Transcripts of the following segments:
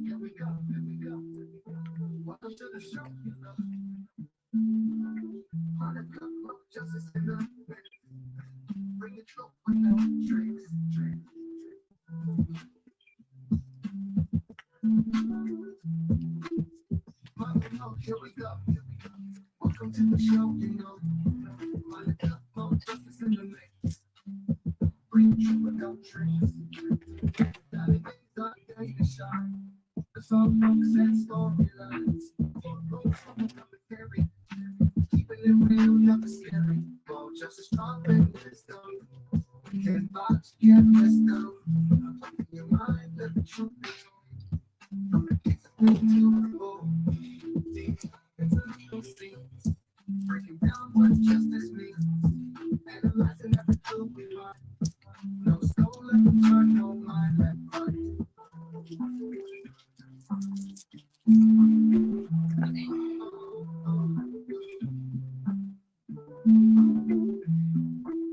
Here we go, here we go. Welcome to the show, you know. Monica, love, justice, and the bring it through with no tricks, tricks. Monica, here we go, here we go. Welcome to the show, you know. Monica, love, justice, and the bring it through with no tricks. Daddy, got day to shine. The song books and storylines. Rules from the commentary. Keeping it real, never scary. Oh, just a strong and wisdom. Can't box, can't miss them. In your mind, let the truth be told. From the case of me to the bold. Deep into the little scenes. Breaking down what justice means. Analyzing every clue we find. No soul, let me turn, no mind, let right.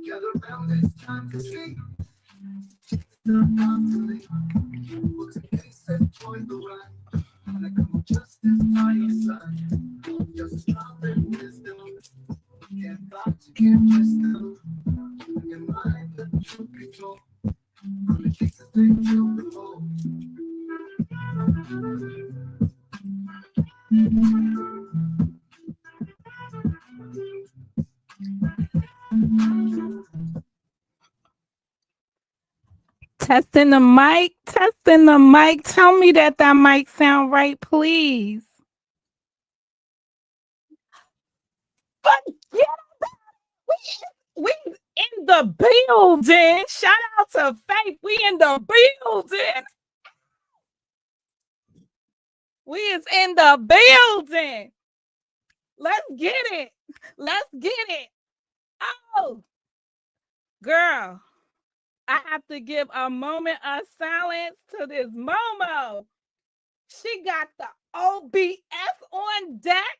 Gather around this time to see. Not to leave. Books and case and join the ride. And I come with justice by your side. Just love and wisdom. Can't box, can't miss them. In your mind, let the truth be told. From the cases they do behold. Testing the mic, testing the mic. Tell me that mic sound right, please. But yeah, we in the building. Shout out to Faith. We in the building. We is in the building. Let's get it. Let's get it. Oh, girl. I have to give a moment of silence to this Momo. She got the OBS on deck.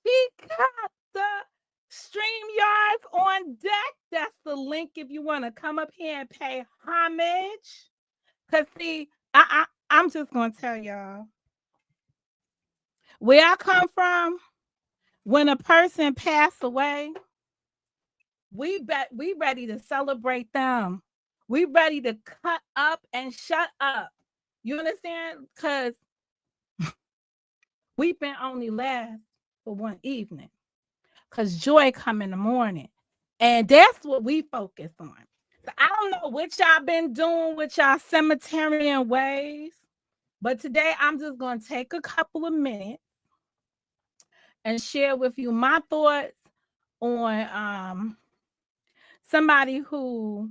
She got the StreamYards on deck. That's the link if you want to come up here and pay homage. Because see, I'm just going to tell y'all. Where I come from, when a person passed away, we ready to celebrate them. We ready to cut up and shut up. You understand? Because weeping only lasts for one evening. Because joy come in the morning. And that's what we focus on. So I don't know what y'all been doing with y'all cemeterian ways. But today I'm just going to take a couple of minutes and share with you my thoughts on somebody who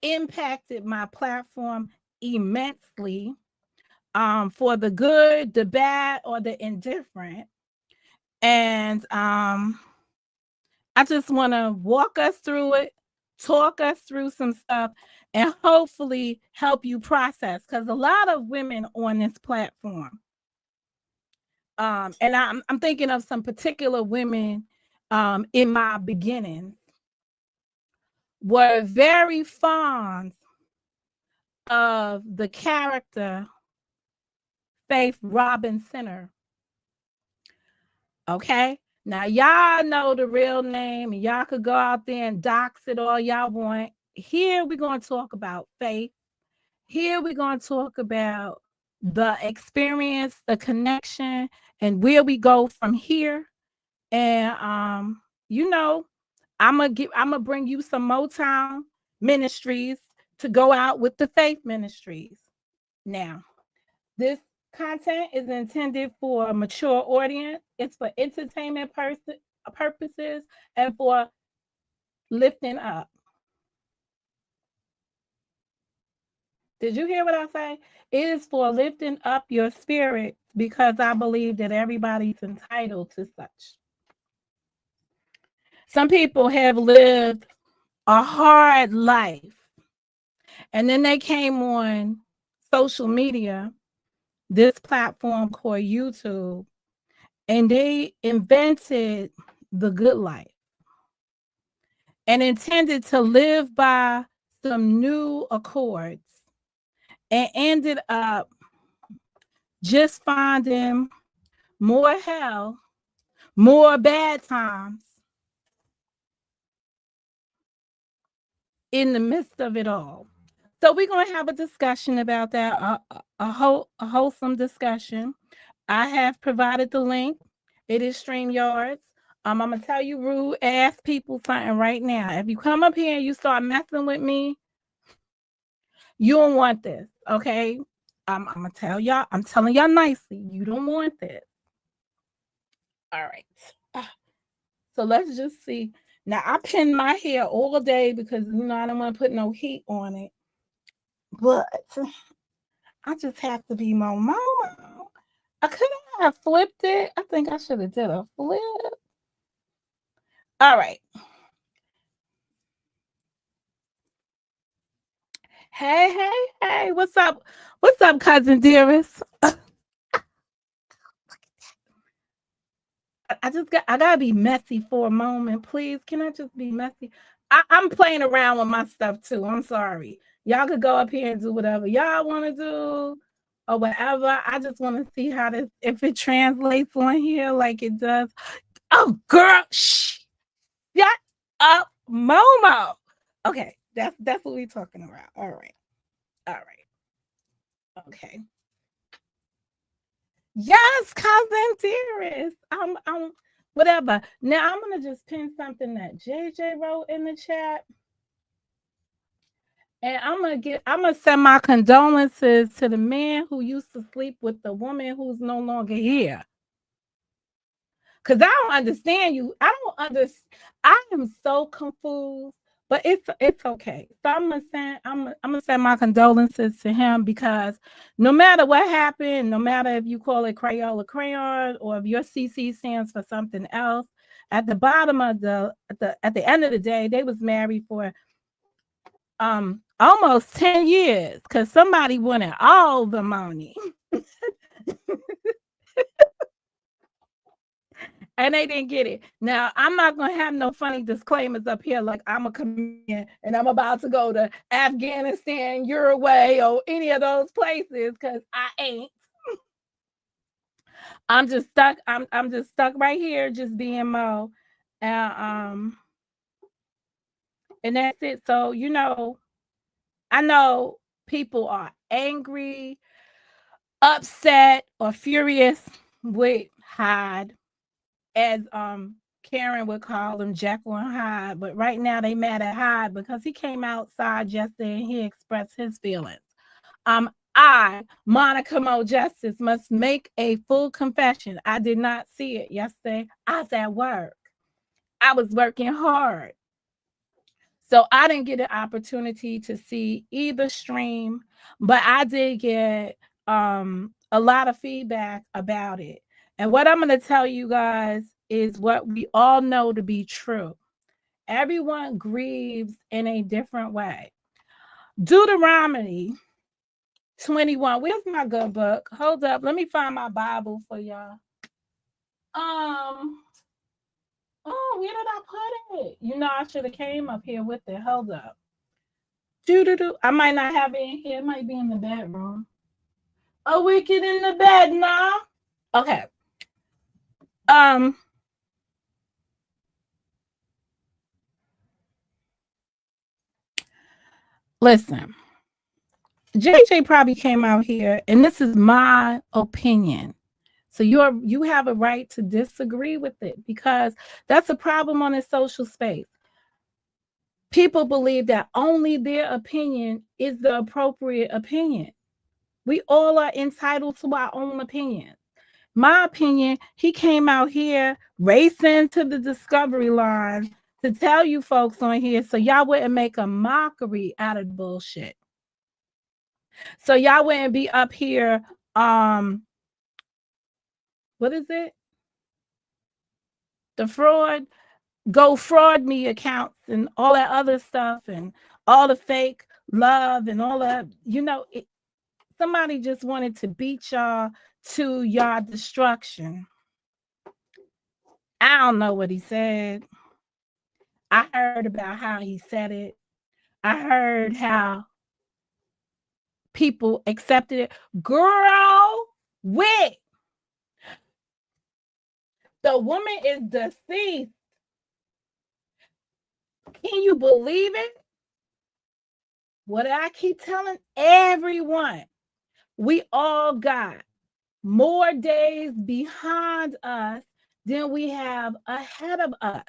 impacted my platform immensely, for the good, the bad, or the indifferent. And I just want to walk us through it, talk us through some stuff, and hopefully help you process. Because a lot of women on this platform, and I'm thinking of some particular women in my beginnings, were very fond of the character Faith Robinson. Okay, now y'all know the real name, and y'all could go out there and dox it all y'all want. Here we're going to talk about Faith. Here we're going to talk about the experience, the connection, and where we go from here. And you know, I'm gonna bring you some Motown ministries to go out with the Faith ministries. Now, this content is intended for a mature audience. It's for entertainment purposes and for lifting up. Did you hear what I say? It is for lifting up your spirit, because I believe that everybody's entitled to such. Some people have lived a hard life, and then they came on social media, this platform called YouTube, and they invented the good life. and intended to live by some new accords and ended up just finding more hell, more bad times in the midst of it all. So we're going to have a discussion about that, a wholesome discussion. I have provided the link. It is StreamYards. I'm gonna tell you rude ass people something right now. If you come up here and you start messing with me, you don't want this. Okay. I'm gonna tell y'all, I'm telling y'all nicely, you don't want this. All right. Ah, So let's just see. Now I pin my hair all day because I don't want to put no heat on it. But I just have to be more Momo. I could have flipped it. I think I should have did a flip. All right. Hey. What's up? What's up, cousin dearest? I gotta be messy for a moment, please. Can I just be messy? I'm playing around with my stuff too. I'm sorry. Y'all could go up here and do whatever y'all want to do or whatever. I just want to see how this, if it translates on here like it does. Oh, girl, shh, shut up, Momo. Okay, that's what we're talking about. All right, okay. Yes, cousin dearest. I'm whatever. Now I'm gonna just pin something that JJ wrote in the chat. And I'm gonna send my condolences to the man who used to sleep with the woman who's no longer here. Cause I don't understand you. I don't understand. I am so confused, but it's okay. So I'm gonna send my condolences to him because no matter what happened, no matter if you call it Crayola crayon or if your CC stands for something else, at the bottom of at the end of the day, they was married for almost 10 years because somebody wanted all the money. And they didn't get it. Now, I'm not going to have no funny disclaimers up here like I'm a comedian and I'm about to go to Afghanistan, Uruguay, or any of those places because I ain't. I'm just stuck. I'm just stuck right here, just being Mo. And that's it. So, I know people are angry, upset, or furious with Hyde, as Karen would call him, Jekyll and Hyde. But right now they mad at Hyde because he came outside yesterday and he expressed his feelings. I, Monica Mo Justice, must make a full confession. I did not see it yesterday. I was at work. I was working hard. So I didn't get an opportunity to see either stream, but I did get a lot of feedback about it. And what I'm going to tell you guys is what we all know to be true. Everyone grieves in a different way. Deuteronomy 21. Where's my good book? Hold up. Let me find my Bible for y'all. Oh, where did I put it? I should have came up here with it. Hold up. I might not have it in here. It might be in the bedroom. A wicked in the bed now. Okay. Listen. JJ probably came out here, and this is my opinion. So you have a right to disagree with it because that's a problem on a social space. People believe that only their opinion is the appropriate opinion. We all are entitled to our own opinion. My opinion, he came out here racing to the discovery line to tell you folks on here so y'all wouldn't make a mockery out of the bullshit. So y'all wouldn't be up here, what is it? The fraud, go fraud me accounts and all that other stuff and all the fake love and all that, somebody just wanted to beat y'all to your destruction. I don't know what he said. I heard about how he said it. I heard how people accepted it. Girl, wait. The woman is deceased. Can you believe it? What I keep telling everyone, we all got more days behind us than we have ahead of us.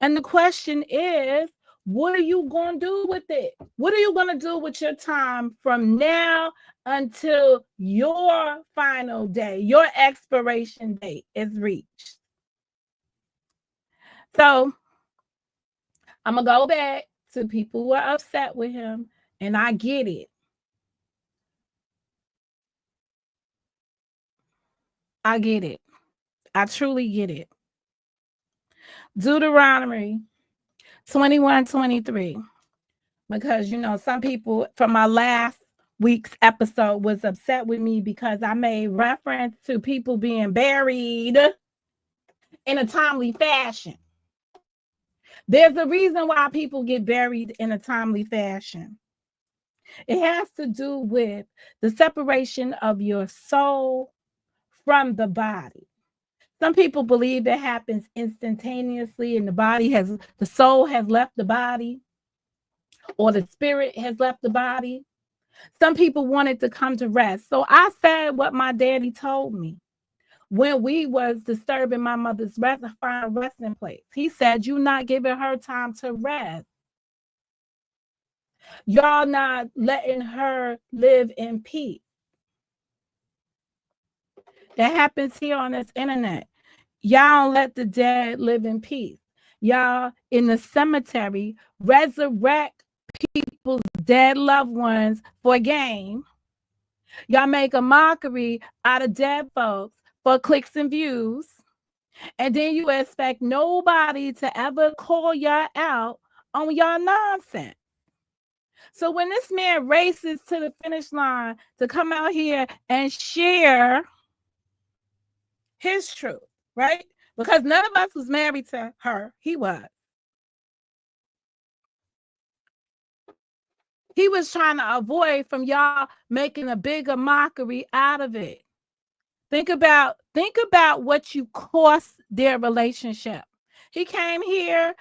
And the question is, what are you going to do with it? What are you going to do with your time from now until your final day, your expiration date is reached? So I'm going to go back to people who are upset with him, and I get it. I get it. I truly get it. Deuteronomy 21:23. Because, some people from my last week's episode was upset with me because I made reference to people being buried in a timely fashion. There's a reason why people get buried in a timely fashion. It has to do with the separation of your soul from the body. Some people believe it happens instantaneously and the soul has left the body, or the spirit has left the body. Some people wanted to come to rest. So I said what my daddy told me when we was disturbing my mother's final resting place. He said, "You not giving her time to rest. Y'all not letting her live in peace." That happens here on this internet. Y'all don't let the dead live in peace. Y'all in the cemetery resurrect people's dead loved ones for gain. Y'all make a mockery out of dead folks for clicks and views. And then you expect nobody to ever call y'all out on y'all nonsense. So when this man races to the finish line to come out here and share his truth, right? Because none of us was married to her. He was. He was trying to avoid from y'all making a bigger mockery out of it. Think about what you cost their relationship. He came here.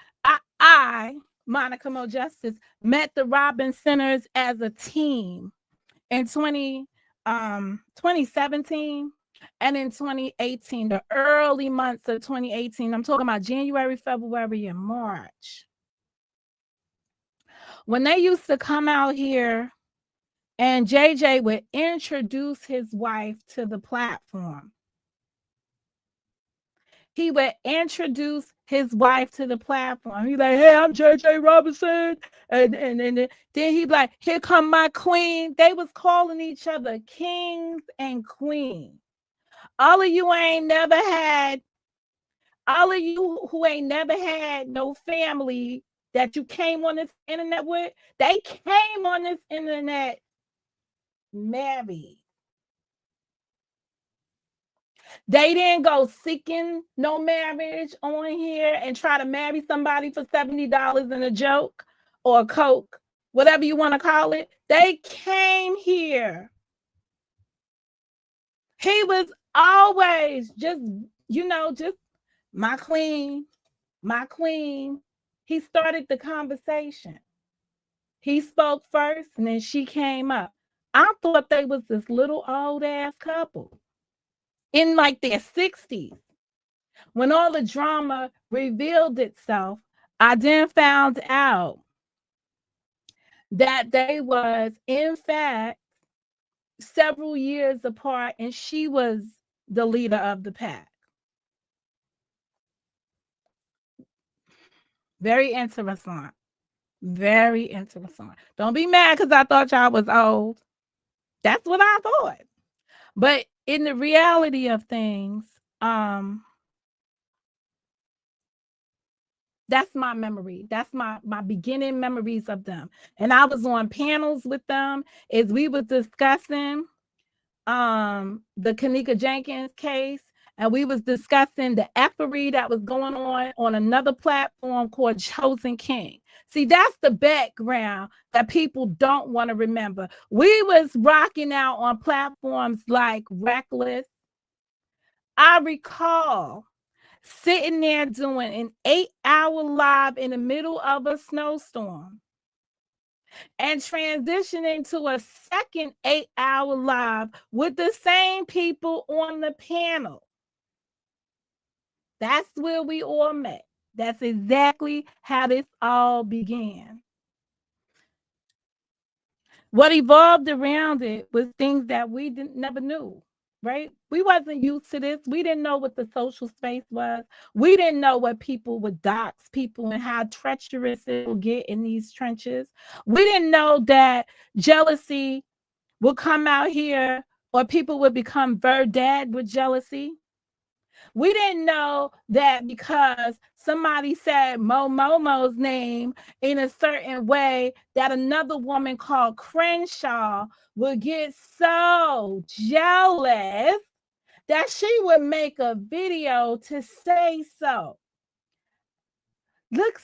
I Monica Mo Justice, met the Robin Centers as a team in 2017 and in 2018, the early months of 2018. I'm talking about January, February, and March. When they used to come out here and JJ would introduce his wife to the platform. He would introduce his wife to the platform. He's like, "Hey, I'm JJ Robinson." And then he'd be like, "Here come my queen." They was calling each other kings and queens. All of you who ain't never had no family that you came on this internet with, they came on this internet married. They didn't go seeking no marriage on here and try to marry somebody for $70 in a joke or a Coke, whatever you want to call it. They came here. He was always just my queen, my queen. He started the conversation. He spoke first and then she came up. I thought they was this little old ass couple in like their 60s. When all the drama revealed itself, I then found out that they was, in fact, several years apart, and she was the leader of the pack. Very interesting. Very interesting. Don't be mad because I thought y'all was old. That's what I thought. But in the reality of things, that's my memory. That's my beginning memories of them. And I was on panels with them as we were discussing the Kanika Jenkins case. and we was discussing the effery that was going on another platform called Chosen King. See, that's the background that people don't want to remember. We was rocking out on platforms like Reckless. I recall sitting there doing an 8-hour live in the middle of a snowstorm and transitioning to a second 8-hour live with the same people on the panel. That's where we all met. That's exactly how this all began. What evolved around it was things that we never knew, right? We wasn't used to this. We didn't know what the social space was. We didn't know what people would dox people and how treacherous it will get in these trenches. We didn't know that jealousy will come out here or people would become verdad with jealousy. We didn't know that because somebody said Momo's name in a certain way that another woman called Crenshaw would get so jealous that she would make a video to say so. Look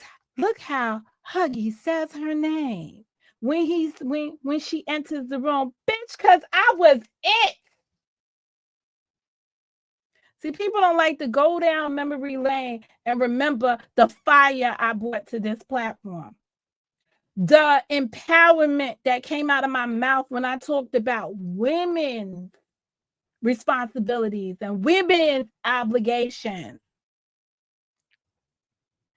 how Huggy says her name when she enters the room. Bitch, because I was it. See, people don't like to go down memory lane and remember the fire I brought to this platform. The empowerment that came out of my mouth when I talked about women's responsibilities and women's obligations.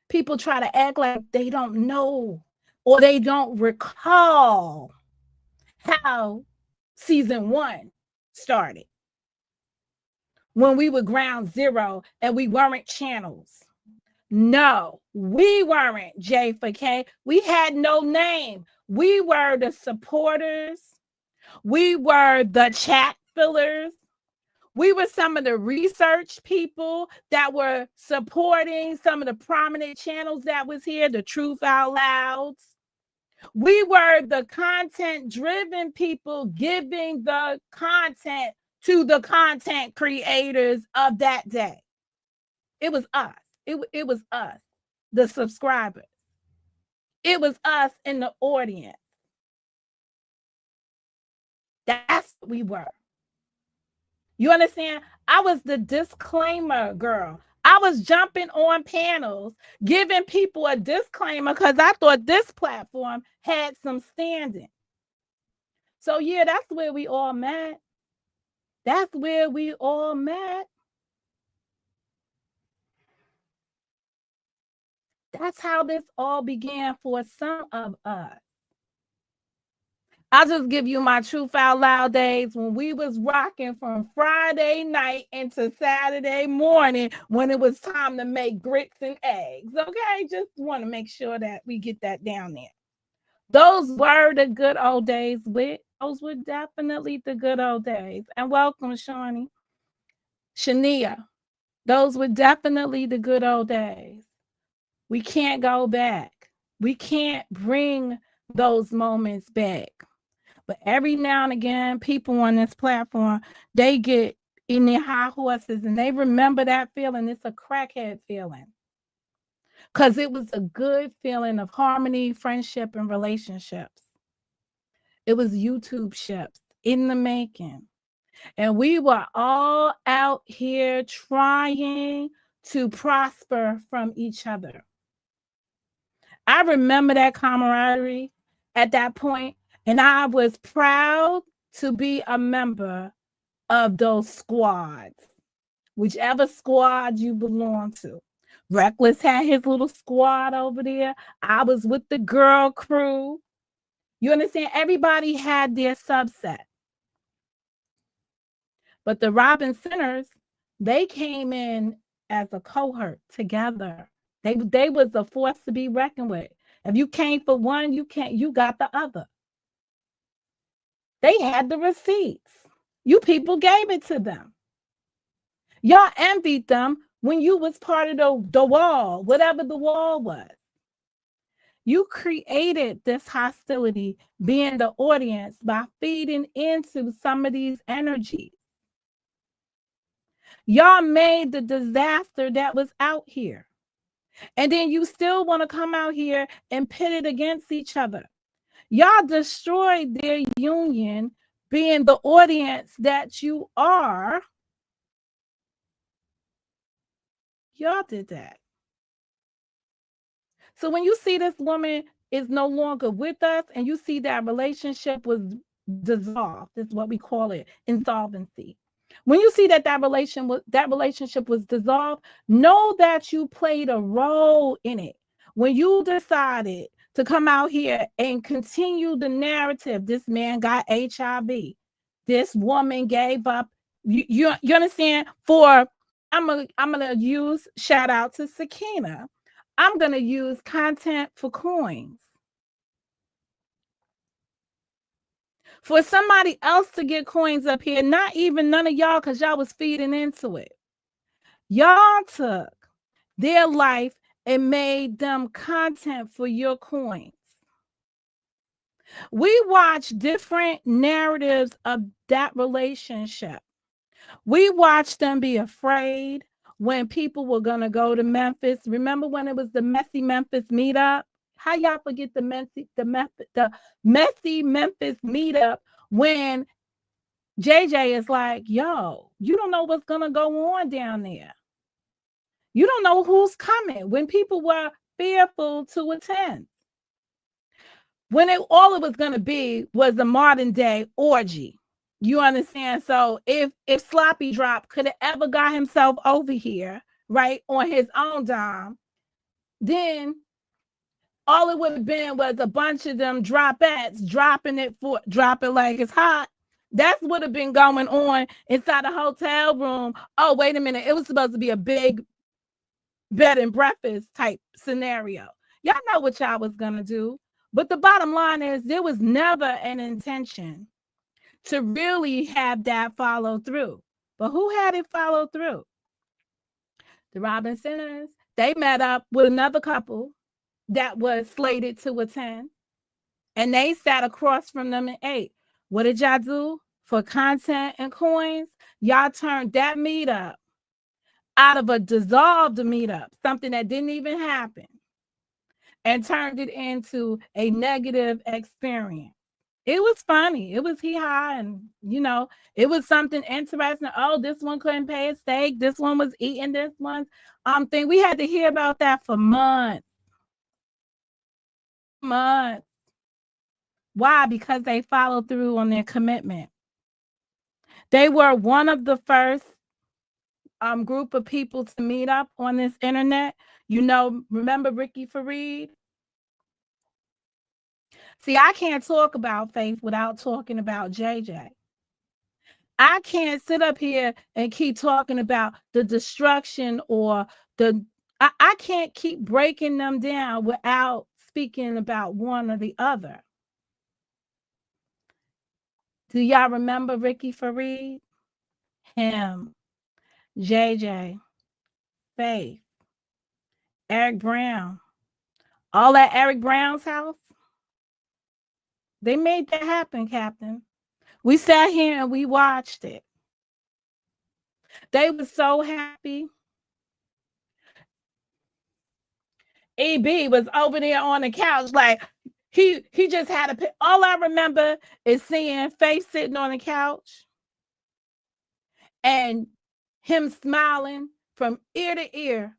People try to act like they don't know or they don't recall how season 1 started. When we were ground zero and we weren't channels. No, we weren't J for K. We had no name. We were the supporters. We were the chat fillers. We were some of the research people that were supporting some of the prominent channels that was here, the Truth Out Louds. We were the content-driven people giving the content to the content creators of that day. It was us. It was us, the subscribers. It was us in the audience. That's what we were. You understand? I was the disclaimer girl. I was jumping on panels, giving people a disclaimer because I thought this platform had some standing. So yeah, that's where we all met. That's where we all met. That's how this all began for some of us. I'll just give you my Truth Out Loud days when we was rocking from Friday night into Saturday morning when it was time to make grits and eggs. Okay, just want to make sure that we get that down there. Those were the good old days, Whit. Those were definitely the good old days. And welcome, Shawnee. Shania. Those were definitely the good old days. We can't go back. We can't bring those moments back. But every now and again, people on this platform, they get in their high horses and they remember that feeling. It's a crackhead feeling. Because it was a good feeling of harmony, friendship, and relationships. It was UTubeships in the making. And we were all out here trying to prosper from each other. I remember that camaraderie at that point, and I was proud to be a member of those squads, whichever squad you belong to. Reckless had his little squad over there. I was with the girl crew. You understand? Everybody had their subset. But the Robin Centers, they came in as a cohort together. They was a force to be reckoned with. If you came for one, you got the other. They had the receipts. You people gave it to them. Y'all envied them when you was part of the wall, whatever the wall was. You created this hostility being the audience by feeding into some of these energies. Y'all made the disaster that was out here. And then you still want to come out here and pit it against each other. Y'all destroyed their union, being the audience that you are. Y'all did that. So when you see this woman is no longer with us and you see that relationship was dissolved, is what we call it, insolvency. When you see that relationship was dissolved, know that you played a role in it. When you decided to come out here and continue the narrative, this man got HIV, this woman gave up. You understand? I'm gonna use shout out to Sakina. I'm gonna use content for coins. For somebody else to get coins up here, not even none of y'all, because y'all was feeding into it. Y'all took their life and made them content for your coins. We watched different narratives of that relationship. We watched them be afraid when people were going to go to Memphis. Remember when it was the messy Memphis meetup? How y'all forget the messy Memphis meetup when JJ is like, yo, you don't know what's going to go on down there. You don't know who's coming. When people were fearful to attend. When all it was going to be was the modern day orgy. You understand? So if Sloppy Drop could have ever got himself over here, right, on his own dime, then all it would have been was a bunch of them dropettes dropping it like it's hot. That's what have been going on inside the hotel room. Oh, wait a minute. It was supposed to be a big bed and breakfast type scenario. Y'all know what y'all was going to do. But the bottom line is there was never an intention to really have that follow through. But who had it follow through? The Robinsons. They met up with another couple that was slated to attend, and they sat across from them and ate. What did y'all do for content and coins? Y'all turned that meetup out of a dissolved meetup, something that didn't even happen, and turned it into a negative experience. It was funny. It was hee-haw, and it was something interesting. Oh, this one couldn't pay a steak. This one was eating this one thing. We had to hear about that for months. Months. Why? Because they followed through on their commitment. They were one of the first group of people to meet up on this internet. Remember Ricky Fareed? See, I can't talk about Faith without talking about JJ. I can't sit up here and keep talking about the destruction or I can't keep breaking them down without speaking about one or the other. Do y'all remember Ricky Fareed? Him, JJ, Faith, Eric Brown, all at Eric Brown's house? They made that happen, Captain. We sat here and we watched it. They were so happy. EB was over there on the couch like he just had a. All I remember is seeing Faith sitting on the couch and him smiling from ear to ear.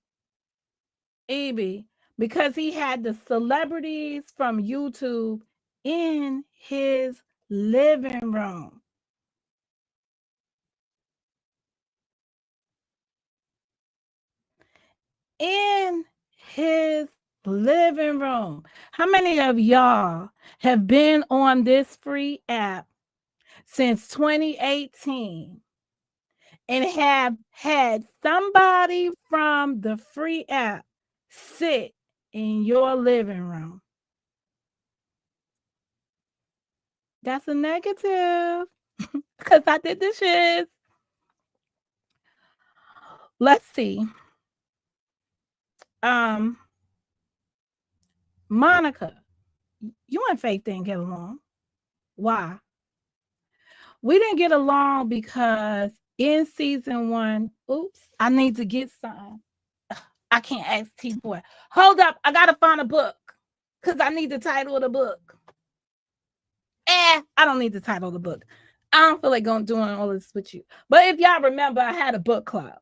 EB, because he had the celebrities from YouTube in his living room. In his living room. How many of y'all have been on this free app since 2018 and have had somebody from the free app sit in your living room? That's a negative because I did the shit. Let's see. Monica, you and Faith didn't get along. Why? We didn't get along because in season 1. Oops, I need to get some. I can't ask T Boy. Hold up, I gotta find a book because I need the title of the book. I don't need the title of the book. I don't feel like doing all this with you. But if y'all remember, I had a book club.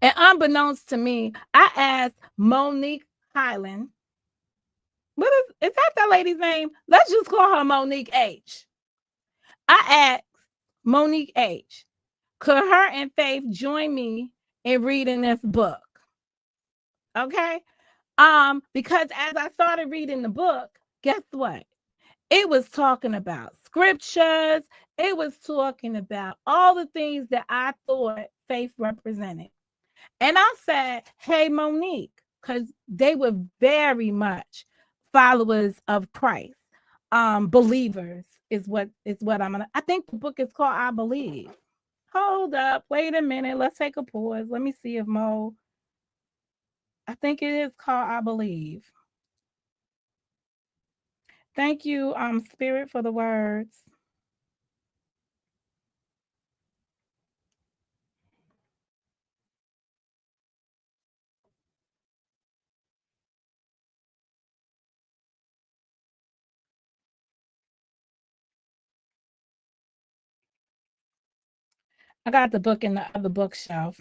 And unbeknownst to me, I asked Monique Highland. Is that the lady's name? Let's just call her Monique H. I asked Monique H, could her and Faith join me in reading this book? Okay. Because as I started reading the book, guess what? It was talking about scriptures. It was talking about all the things that I thought faith represented. And I said, hey, Monique, because they were very much followers of Christ. Believers is what I'm gonna. I think the book is called I Believe. Hold up, wait a minute. Let's take a pause. Let me see if Mo. I think it is called I Believe. Thank you, Spirit, for the words. I got the book in the other bookshelf.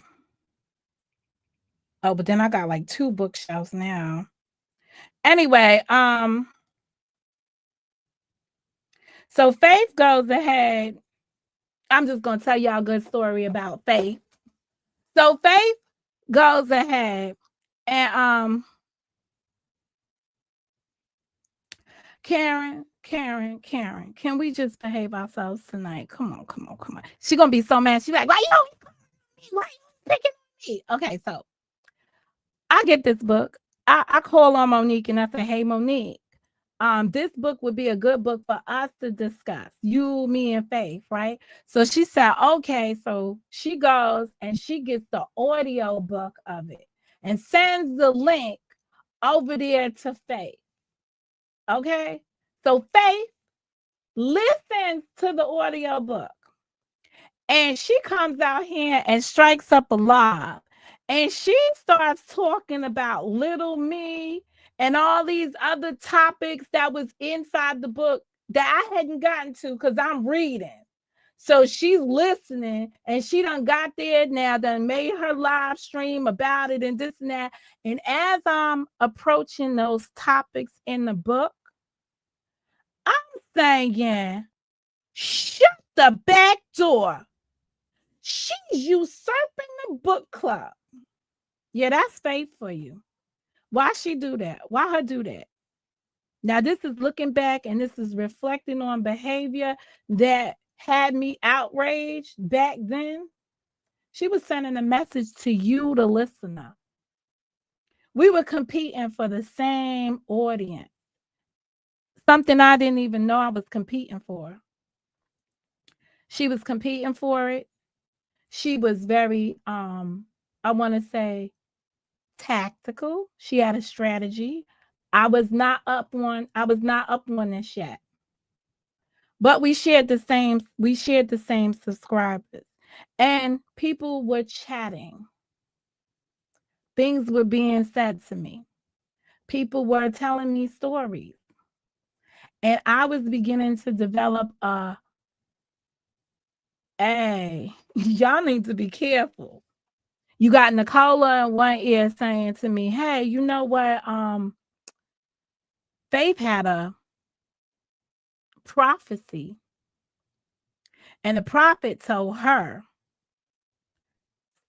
Oh, but then I got like 2 bookshelves now. Anyway, so Faith goes ahead. I'm just gonna tell y'all a good story about Faith. So Faith goes ahead and Karen, can we just behave ourselves tonight? Come on. She's gonna be so mad. She's like, why you picking me? Okay, so I get this book. I call on Monique and I say, hey, Monique, this book would be a good book for us to discuss, you, me, and Faith, right? So she said, okay. So she goes and she gets the audio book of it and sends the link over there to Faith. Okay. So Faith listens to the audio book and she comes out here and strikes up a live and she starts talking about little me and all these other topics that was inside the book that I hadn't gotten to because I'm reading. So she's listening and she done got there now, done made her live stream about it and this and that. And as I'm approaching those topics in the book, I'm saying, shut the back door. She's usurping the book club. Yeah, that's Faith for you. Why she do that? Why her do that? Now, this is looking back and this is reflecting on behavior that had me outraged back then. She was sending a message to you, the listener. We were competing for the same audience. Something I didn't even know I was competing for. She was competing for it. She was very, I want to say, tactical. She had a strategy. I was not up on this yet. But we shared the same subscribers. And people were chatting. Things were being said to me. People were telling me stories. And I was beginning to develop hey, y'all need to be careful. You got Nicola in one ear saying to me, hey, you know what? Faith had a prophecy. And the prophet told her,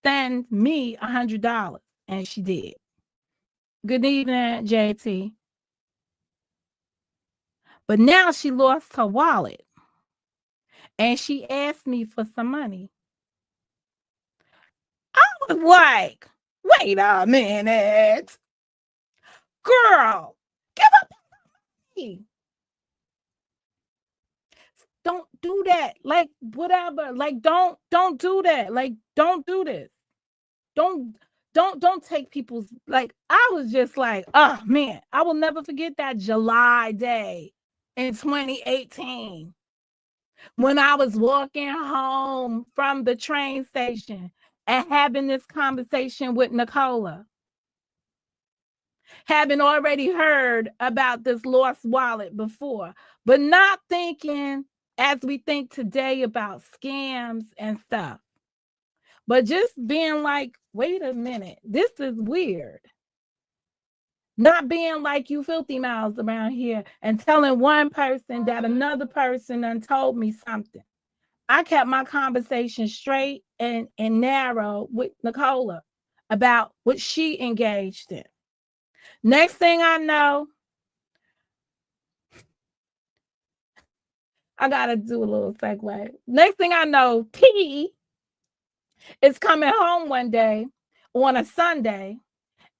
send me $100. And she did. Good evening, JT. But now she lost her wallet. And she asked me for some money. I was like, wait a minute. Girl, give up money. Don't do that. Like, whatever. Like, don't do that. Like, don't do this. Don't take people's, like, I was just like, oh man, I will never forget that July day in 2018. when I was walking home from the train station and having this conversation with Nicola, having already heard about this lost wallet before, but not thinking as we think today about scams and stuff, but just being like, wait a minute, this is weird. Not being like you filthy mouths around here and telling one person that another person done told me something. I kept my conversation straight and narrow with Nicola about what she engaged in. Next thing I know, I gotta do a little segue. Next thing I know, T is coming home one day on a Sunday,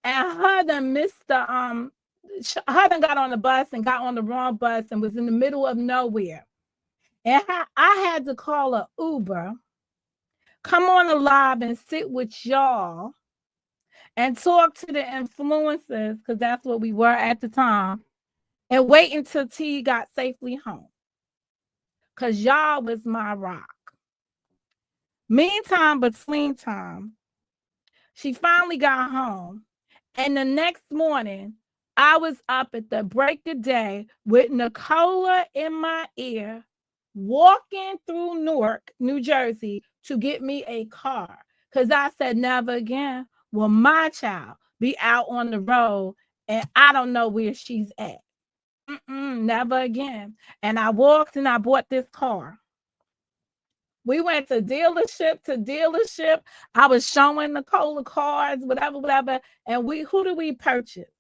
and her done missed the her done got on the bus and got on the wrong bus and was in the middle of nowhere. And I had to call a Uber, come on the live and sit with y'all and talk to the influencers, because that's what we were at the time, and wait until T got safely home. Because y'all was my rock. Meantime, between time, she finally got home. And the next morning, I was up at the break of day with Nicola in my ear, walking through Newark, New Jersey, to get me a car. Because I said, never again will my child be out on the road and I don't know where she's at. Never again. And I walked and I bought this car. We went to dealership to dealership. I was showing Nicola cars, whatever. And who do we purchase?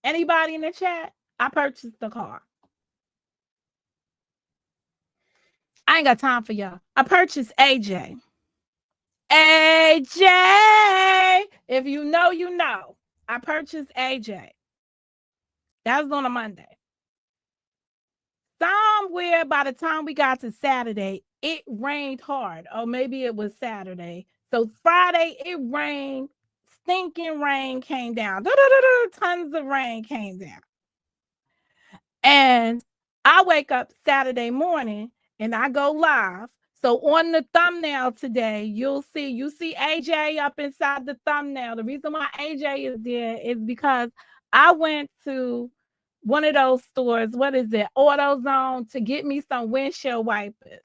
Anybody in the chat? I purchased the car. I ain't got time for y'all. I purchased AJ. AJ. If you know, you know. I purchased AJ. That was on a Monday. Somewhere by the time we got to Saturday, it rained hard. Or maybe it was Saturday. So Friday, it rained. Stinking rain came down. Tons of rain came down. And I wake up Saturday morning and I go live. So on the thumbnail today, you see AJ up inside the thumbnail. The reason why AJ is there is because I went to one of those stores, what is it, AutoZone, to get me some windshield wipers.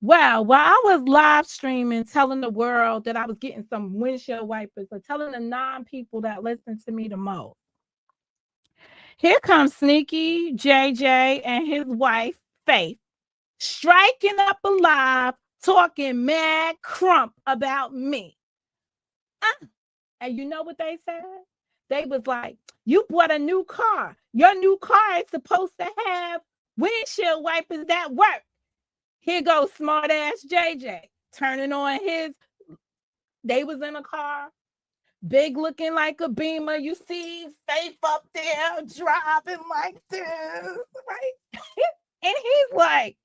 Well, while I was live streaming, telling the world that I was getting some windshield wipers, or telling the 9 people that listen to me the most, here comes Sneaky JJ and his wife, Faith, striking up a live, talking mad crump about me. And you know what they said? They was like, you bought a new car. Your new car is supposed to have windshield wipers that work. Here goes smart ass JJ turning on his. They was in a car, big looking like a Beamer. You see Faith up there driving like this, right? And he's like,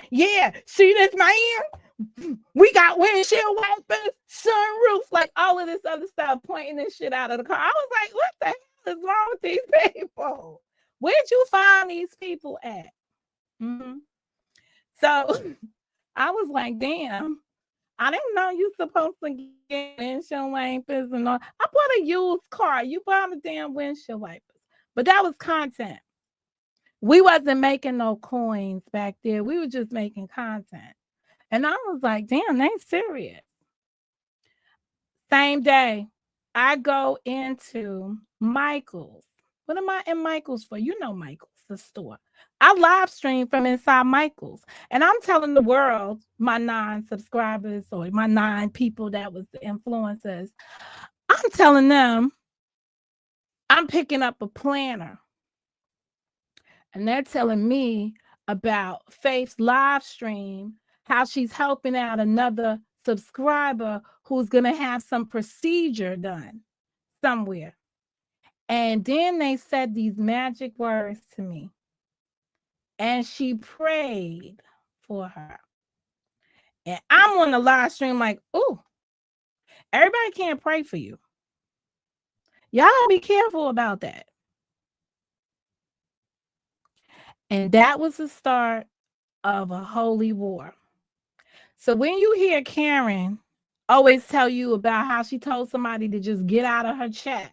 yeah, see this man? We got windshield wipers, sunroof, like all of this other stuff, pointing this shit out of the car. I was like, what the hell is wrong with these people? Where'd you find these people at? Mm-hmm. So I was like, damn, I didn't know you supposed to get windshield wipers and all. I bought a used car. You bought a damn windshield wipers. But that was content. We wasn't making no coins back there. We were just making content. And I was like, damn, they serious. Same day, I go into Michael's. What am I in Michael's for? You know Michael's, the store. I live stream from inside Michael's. And I'm telling the world, my 9 subscribers or my 9 people that was the influencers, I'm telling them I'm picking up a planner. And they're telling me about Faith's live stream, how she's helping out another subscriber who's going to have some procedure done somewhere. And then they said these magic words to me. And she prayed for her. And I'm on the live stream like, oh, everybody can't pray for you. Y'all be careful about that. And that was the start of a holy war. So when you hear Karen always tell you about how she told somebody to just get out of her chat,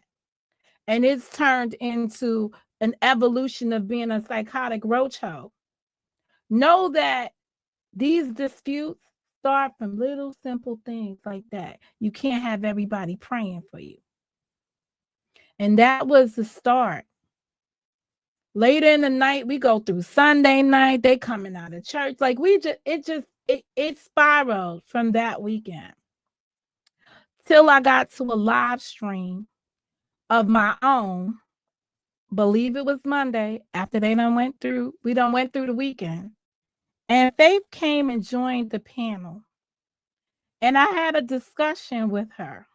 and it's turned into an evolution of being a psychotic roacho, know that these disputes start from little simple things like that. You can't have everybody praying for you. And that was the start. Later in the night, we go through Sunday night, they coming out of church. Like it spiraled from that weekend till I got to a live stream of my own. Believe it was Monday after we done went through the weekend. And Faith came and joined the panel. And I had a discussion with her.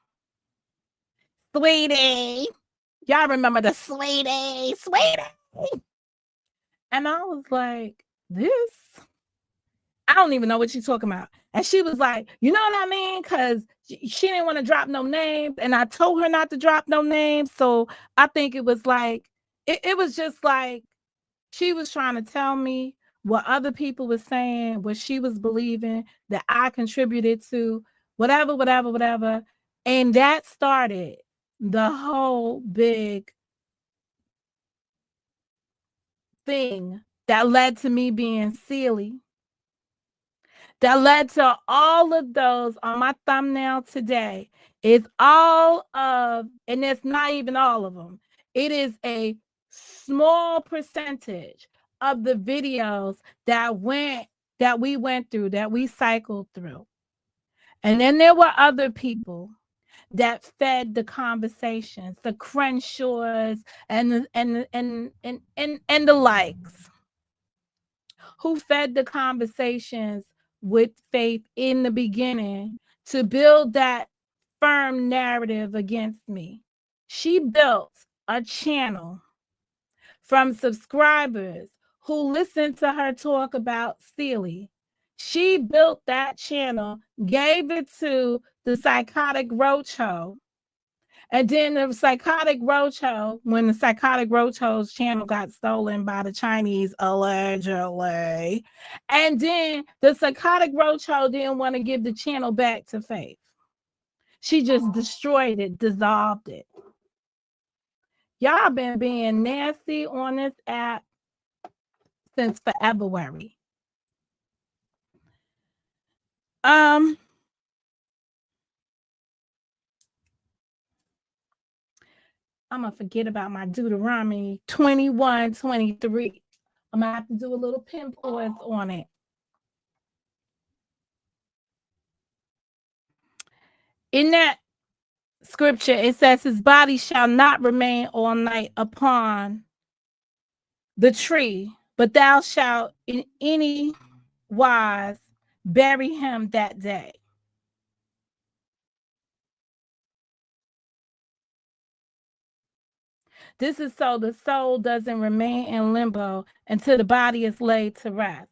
Sweetie. Y'all remember the sweetie. And I was like, this? I don't even know what she's talking about. And she was like, you know what I mean? Because she didn't want to drop no names. And I told her not to drop no names. So I think it was like, it was just like she was trying to tell me what other people were saying, what she was believing that I contributed to, whatever. And that started the whole big thing that led to me being silly, that led to all of those on my thumbnail today. It's all of, and it's not even all of them. It is a small percentage of the videos that we went through, that we cycled through. And then there were other people that fed the conversations, the Crenshaws and the likes, who fed the conversations with Faith in the beginning to build that firm narrative against me. She built a channel from subscribers who listened to her talk about Steely. She built that channel, gave it to the Psychotic Roadshow. And then the Psychotic Roadshow, when the Psychotic Roadshow's channel got stolen by the Chinese, allegedly. And then the Psychotic Roadshow didn't want to give the channel back to Faith. She just destroyed it, dissolved it. Y'all been being nasty on this app since February. I'm gonna forget about my Deuteronomy 21:23. I'm gonna have to do a little pinpoint on it. In that scripture, it says, his body shall not remain all night upon the tree, but thou shalt in any wise bury him that day. This is so the soul doesn't remain in limbo until the body is laid to rest.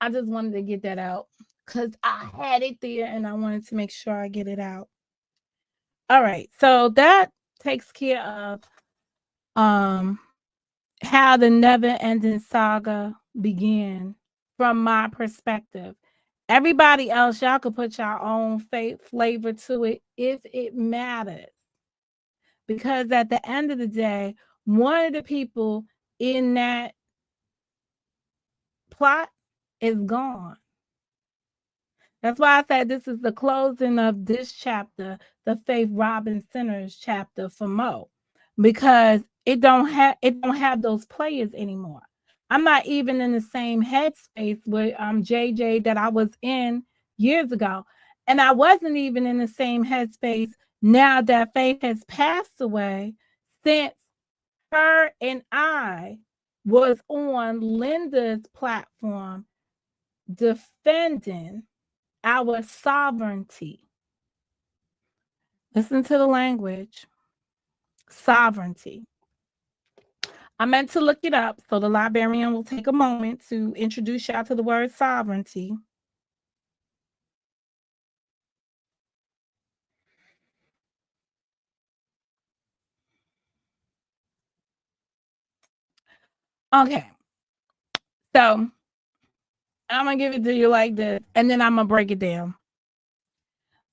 I just wanted to get that out because I had it there and I wanted to make sure I get it out. All right, so that takes care of how the never-ending saga began from my perspective. Everybody else, y'all could put your own flavor to it if it matters. Because at the end of the day, one of the people in that plot is gone. That's why I said this is the closing of this chapter, the Faith Robin Sinners chapter for Mo, because it don't have those players anymore. I'm not even in the same headspace with JJ that I was in years ago, and I wasn't even in the same headspace now that Faith has passed away, since her and I was on Linda's platform defending our sovereignty. Listen to the language. Sovereignty. I meant to look it up, so the librarian will take a moment to introduce y'all to the word sovereignty. Okay. So I'm gonna give it to you like this, and then I'm gonna break it down.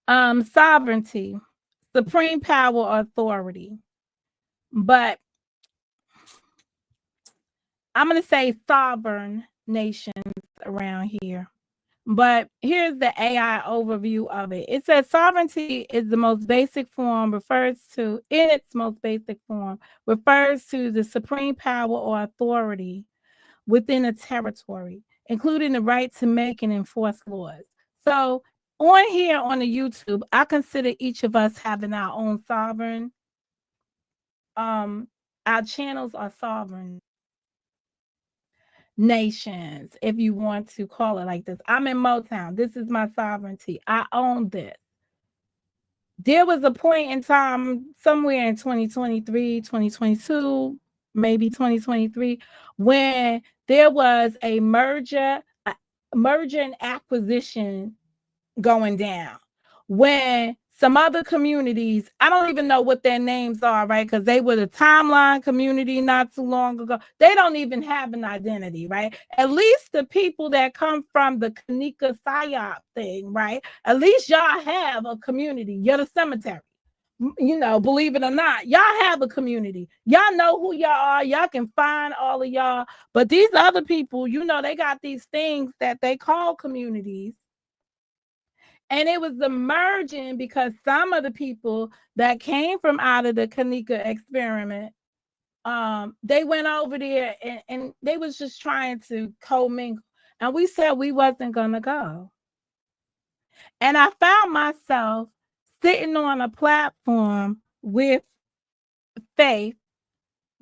Sovereignty, supreme power or authority. But I'm gonna say sovereign nations around here. But here's the AI overview of it. It says sovereignty is the most basic form, refers to, in its most basic form, refers to the supreme power or authority within a territory, including the right to make and enforce laws. So on here on the YouTube, I consider each of us having our own sovereign. Our channels are sovereign nations, if you want to call it like this. I'm in Motown. This is my sovereignty. I own this. There was a point in time somewhere in 2023, 2022, maybe 2023, when there was a merger and acquisition going down, when some other communities, I don't even know what their names are, right? Because they were the timeline community not too long ago. They don't even have an identity, right? At least the people that come from the Kanika Psyop thing, right? At least y'all have a community. You're the cemetery. You know, believe it or not, y'all have a community. Y'all know who y'all are. Y'all can find all of y'all. But these other people, you know, they got these things that they call communities. And it was the merging because some of the people that came from out of the Kanika experiment, they went over there and they was just trying to commingle. And we said we wasn't gonna go. And I found myself sitting on a platform with Faith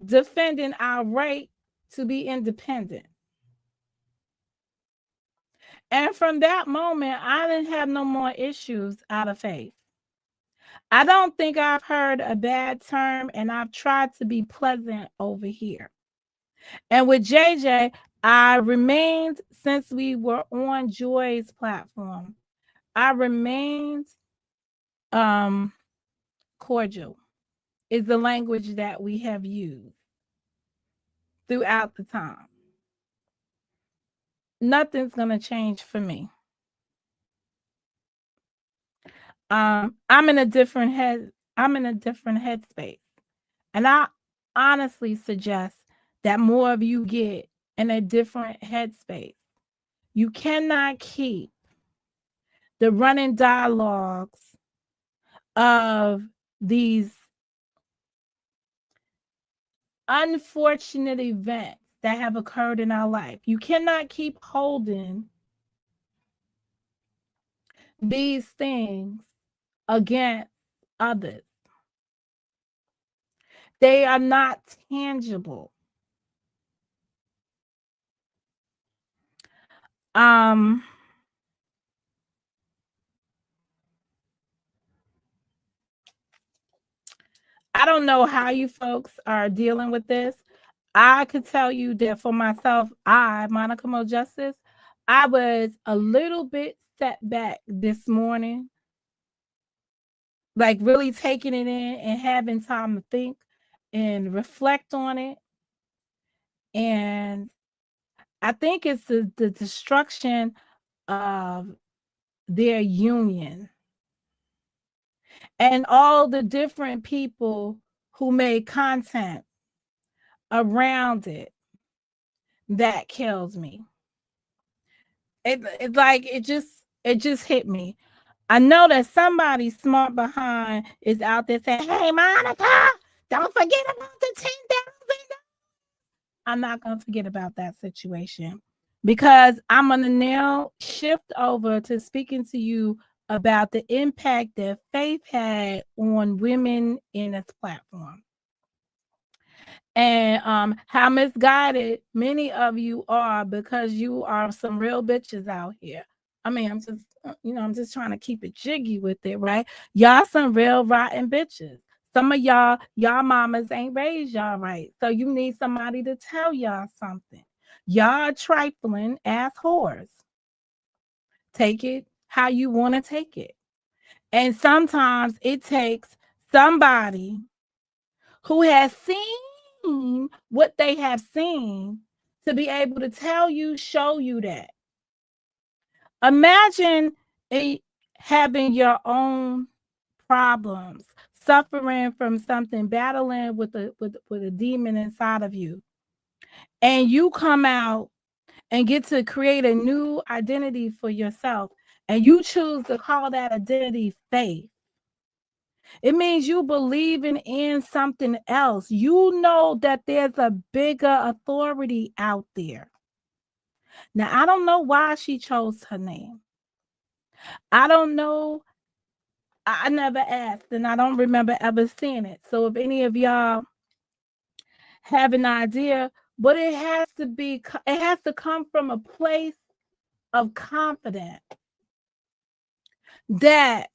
defending our right to be independent. And from that moment, I didn't have no more issues out of Faith. I don't think I've heard a bad term, and I've tried to be pleasant over here. And with JJ, I remained, since we were on Joy's platform, I remained cordial, is the language that we have used throughout the time. Nothing's going to change for me. I'm in a different headspace. And I honestly suggest that more of you get in a different headspace. You cannot keep the running dialogues of these unfortunate events that have occurred in our life. You cannot keep holding these things against others. They are not tangible. I don't know how you folks are dealing with this. I could tell you that for myself, Monica Mo Justice, I was a little bit set back this morning, like really taking it in and having time to think and reflect on it. And I think it's the destruction of their union and all the different people who made content around it that kills me. It just hit me. I know that somebody smart behind is out there saying, "Hey, Monica, don't forget about the 10,000." I'm not gonna forget about that situation because I'm gonna now shift over to speaking to you about the impact that faith had on women in its platform. And how misguided many of you are because you are some real bitches out here. I mean, I'm just trying to keep it jiggy with it, right? Y'all some real rotten bitches. Some of y'all mamas ain't raised y'all right. So you need somebody to tell y'all something. Y'all trifling ass whores. Take it how you want to take it. And sometimes it takes somebody who has seen what they have seen to be able to tell you, show you that. Imagine a, having your own problems, suffering from something, battling with a demon inside of you, and you come out and get to create a new identity for yourself, and you choose to call that identity faith. It means you believing in something else. You know that there's a bigger authority out there. Now, I don't know why she chose her name. I don't know. I never asked, and I don't remember ever seeing it. So if any of y'all have an idea, but it has to come from a place of confidence that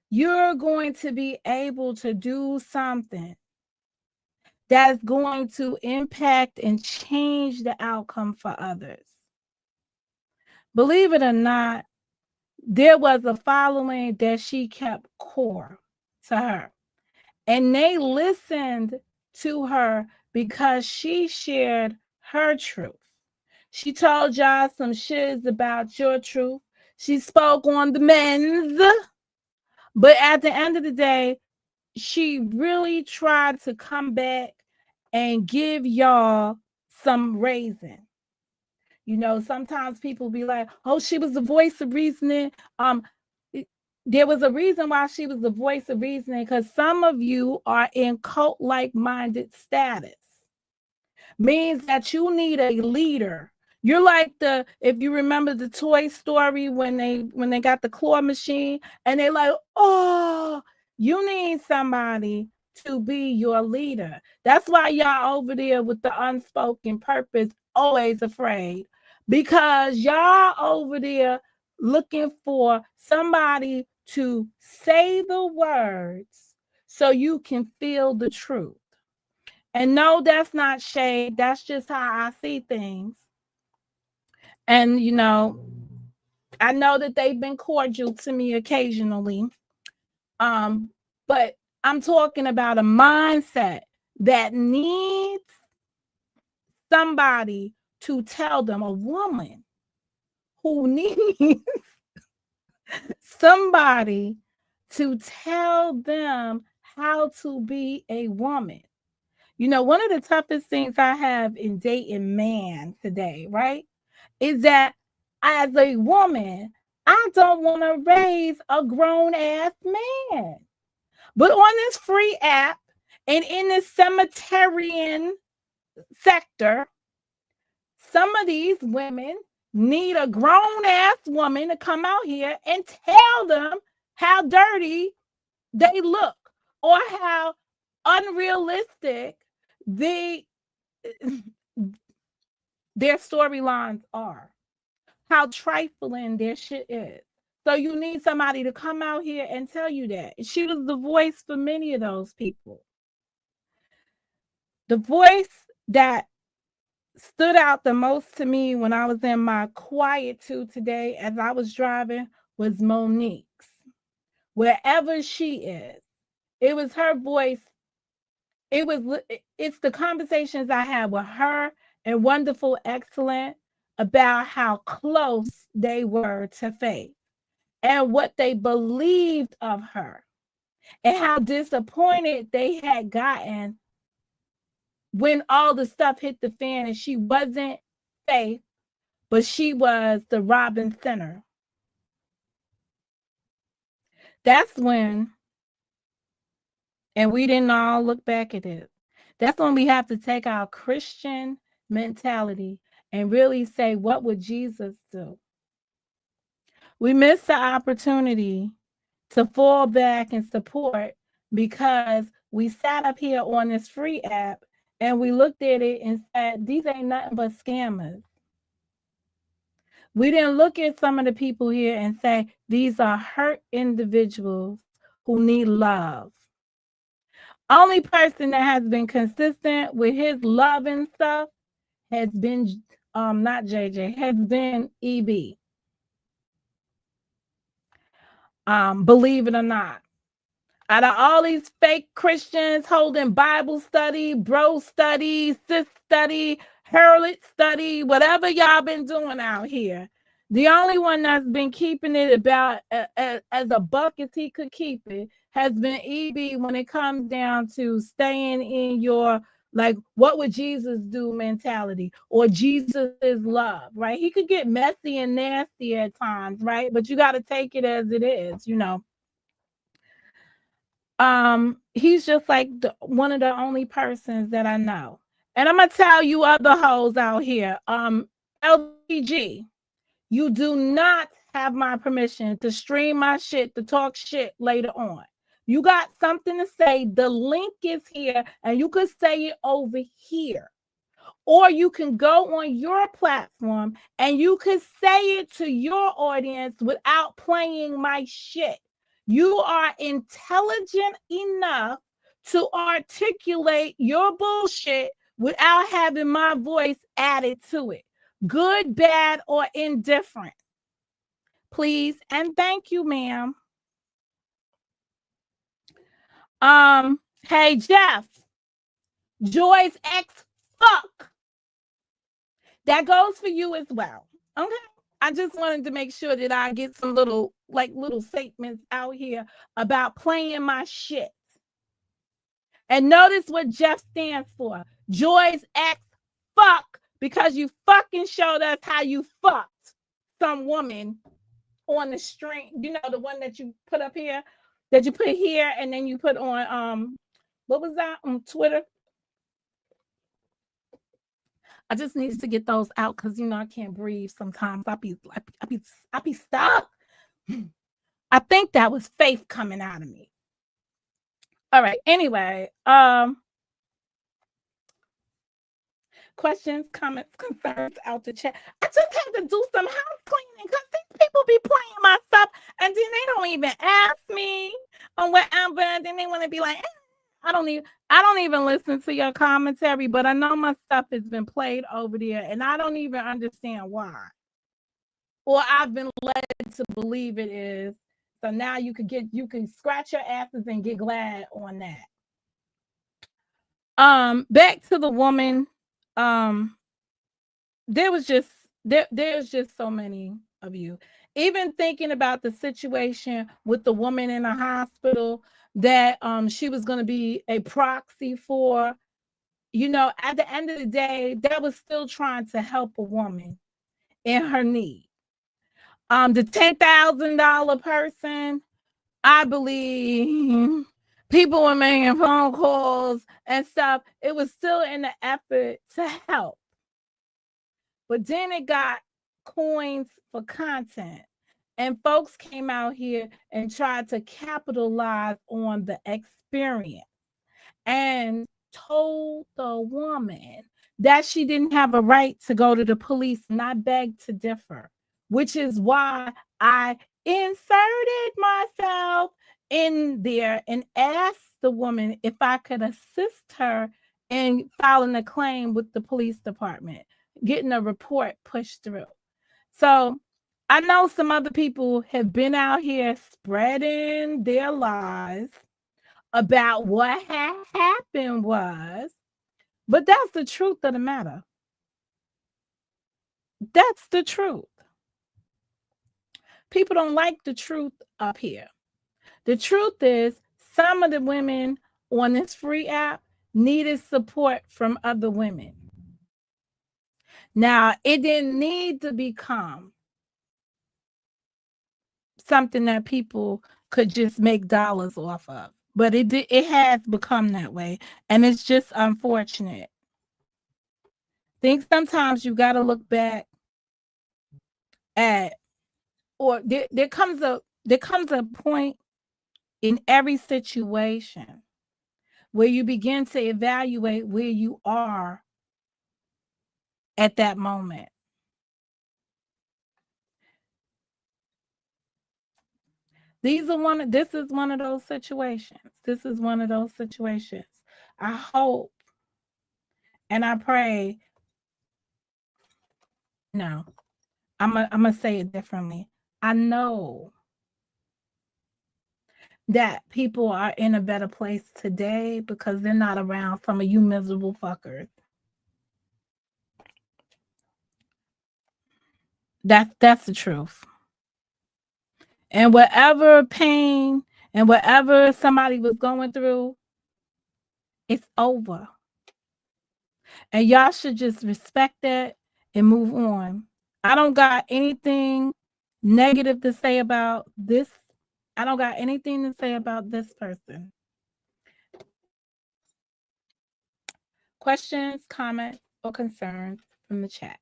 you're going to be able to do something that's going to impact and change the outcome for others. Believe it or not, there was a following that she kept core to her, and they listened to her because she shared her truth. She told y'all some shiz about your truth. She spoke on the men's, but at the end of the day, she really tried to come back and give y'all some raising. You know, sometimes people be like, oh, she was the voice of reasoning. There was a reason why she was the voice of reasoning, because some of you are in cult-like minded status. Means that you need a leader. You're like if you remember the Toy Story when they got the claw machine and they like, oh, you need somebody to be your leader. That's why y'all over there with the unspoken purpose, always afraid, because y'all over there looking for somebody to say the words so you can feel the truth. And no, that's not shade. That's just how I see things. And, you know, I know that they've been cordial to me occasionally. But I'm talking about a mindset that needs somebody to tell them, a woman who needs somebody to tell them how to be a woman. You know, one of the toughest things I have in dating man today, right, is that as a woman, I don't want to raise a grown ass man. But on this free app and in this cemeterian sector, some of these women need a grown ass woman to come out here and tell them how dirty they look or how unrealistic they their storylines are, how trifling their shit is. So you need somebody to come out here and tell you that. She was the voice for many of those people. The voice that stood out the most to me when I was in my quietude today as I was driving was Monique's. Wherever she is, it was her voice. It's the conversations I had with her and Wonderful Excellent about how close they were to faith and what they believed of her and how disappointed they had gotten when all the stuff hit the fan and she wasn't faith, but she was the Robin Center. That's when, and we didn't all look back at it. That's when we have to take our Christian mentality and really say, what would Jesus do? We missed the opportunity to fall back and support because we sat up here on this free app and we looked at it and said, these ain't nothing but scammers. We didn't look at some of the people here and say, these are hurt individuals who need love. Only person that has been consistent with his love and stuff has been not JJ, has been EB. Believe it or not. Out of all these fake Christians holding Bible study, bro study, sis study, harlot study, whatever y'all been doing out here. The only one that's been keeping it about as a buck as he could keep it has been EB when it comes down to staying in your, like, what would Jesus do mentality, or Jesus is love, right? He could get messy and nasty at times, right? But you got to take it as it is, you know. He's just like one of the only persons that I know. And I'm gonna tell you other hoes out here, LPG, you do not have my permission to stream my shit, to talk shit later on. You got something to say, the link is here, and you could say it over here. Or you can go on your platform and you can say it to your audience without playing my shit. You are intelligent enough to articulate your bullshit without having my voice added to it. Good, bad, or indifferent. Please and thank you, ma'am. Hey Jeff, Joy's ex fuck. That goes for you as well. Okay. I just wanted to make sure that I get some little statements out here about playing my shit. And notice what Jeff stands for. Joy's ex fuck, because you fucking showed us how you fucked some woman on the stream. You know, the one that you put up here, that you put here, and then you put on what was that on Twitter? I just needed to get those out because, you know, I can't breathe sometimes. I be stuck. I think that was faith coming out of me. All right. Anyway, questions, comments, concerns out the chat. I just had to do some house cleaning because these people be playing my stuff and then they don't even ask me on whatever. And then they want to be like, I don't even listen to your commentary, but I know my stuff has been played over there and I don't even understand why. Or I've been led to believe it is. So now you can scratch your asses and get glad on that. Back to the woman. There's just so many of you. Even thinking about the situation with the woman in the hospital that she was going to be a proxy for, you know, at the end of the day, that was still trying to help a woman in her need. The $10,000 person, I believe people were making phone calls and stuff. It was still in the effort to help. But then it got coins for content. And folks came out here and tried to capitalize on the experience and told the woman that she didn't have a right to go to the police. And I beg to differ, which is why I inserted myself in there and asked the woman if I could assist her in filing a claim with the police department, getting a report pushed through. So I know some other people have been out here spreading their lies about what had happened was, but that's the truth of the matter. That's the truth. People don't like the truth up here. The truth is some of the women on this free app needed support from other women. Now, it didn't need to become something that people could just make dollars off of, but it has become that way, and it's just unfortunate. I think sometimes you got to look back at, or there comes a point in every situation where you begin to evaluate where you are at that moment. This is one of those situations. This is one of those situations. I hope and I pray. No, I'm gonna say it differently. I know that people are in a better place today because they're not around some of you miserable fuckers. That's the truth. And whatever pain and whatever somebody was going through, it's over. And y'all should just respect that and move on. I don't got anything negative to say about this. I don't got anything to say about this person. Questions, comments, or concerns from the chat.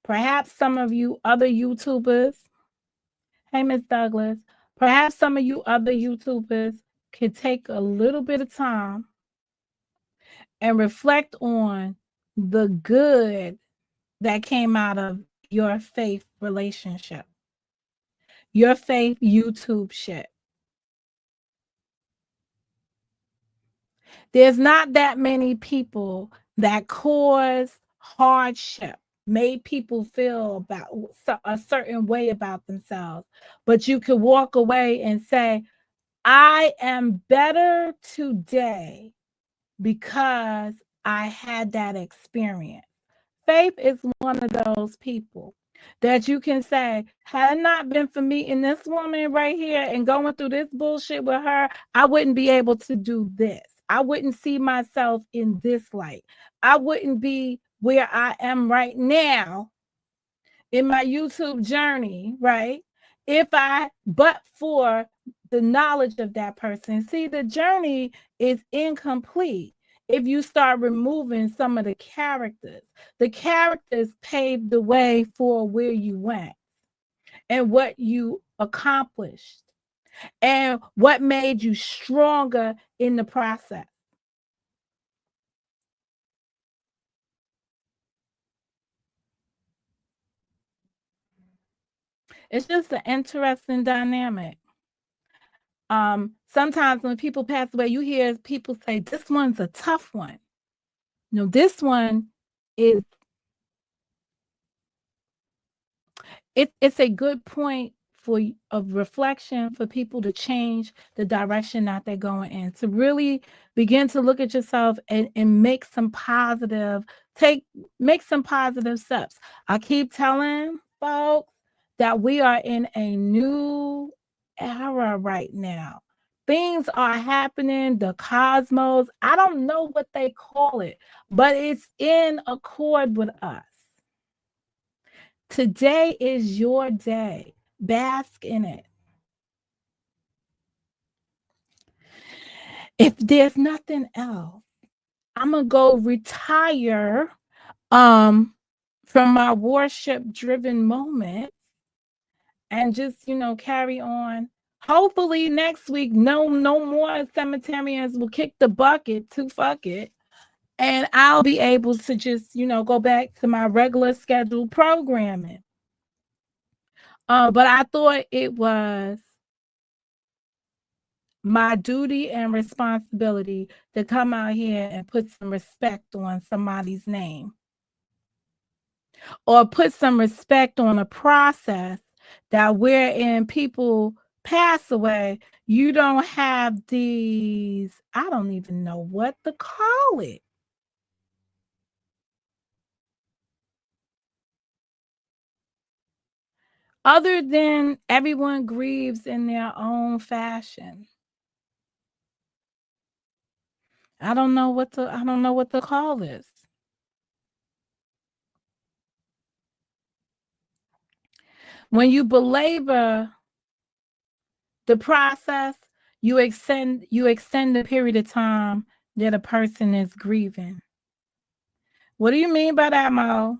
Perhaps some of you other YouTubers, hey, Miss Douglas, perhaps some of you other YouTubers could take a little bit of time and reflect on the good that came out of your faith relationship, your faith YouTube shit. There's not that many people that cause hardship, made people feel about a certain way about themselves, but you could walk away and say, I am better today because I had that experience. Faith is one of those people that you can say, had it not been for meeting this woman right here and going through this bullshit with her, I wouldn't be able to do this. I wouldn't see myself in this light. I wouldn't be where I am right now in my YouTube journey, right? But for the knowledge of that person. See, the journey is incomplete if you start removing some of the characters. The characters paved the way for where you went and what you accomplished and what made you stronger in the process. It's just an interesting dynamic. Sometimes when people pass away, you hear people say, this one's a tough one. No, this one is it's a good point for of reflection for people to change the direction that they're going in, to really begin to look at yourself and make some positive steps. I keep telling folks that we are in a new era right now. Things are happening, the cosmos, I don't know what they call it, but it's in accord with us. Today is your day. Bask in it. If there's nothing else, I'm gonna go retire from my worship driven moments and just carry on. Hopefully next week no more cemeterians will kick the bucket to fuck it, and I'll be able to just go back to my regular scheduled programming. But I thought it was my duty and responsibility to come out here and put some respect on somebody's name, or put some respect on a process that wherein people pass away, you don't have these, I don't even know what to call it. Other than everyone grieves in their own fashion. I don't know what to call this. When you belabor the process, you extend the period of time that a person is grieving. What do you mean by that, Mo?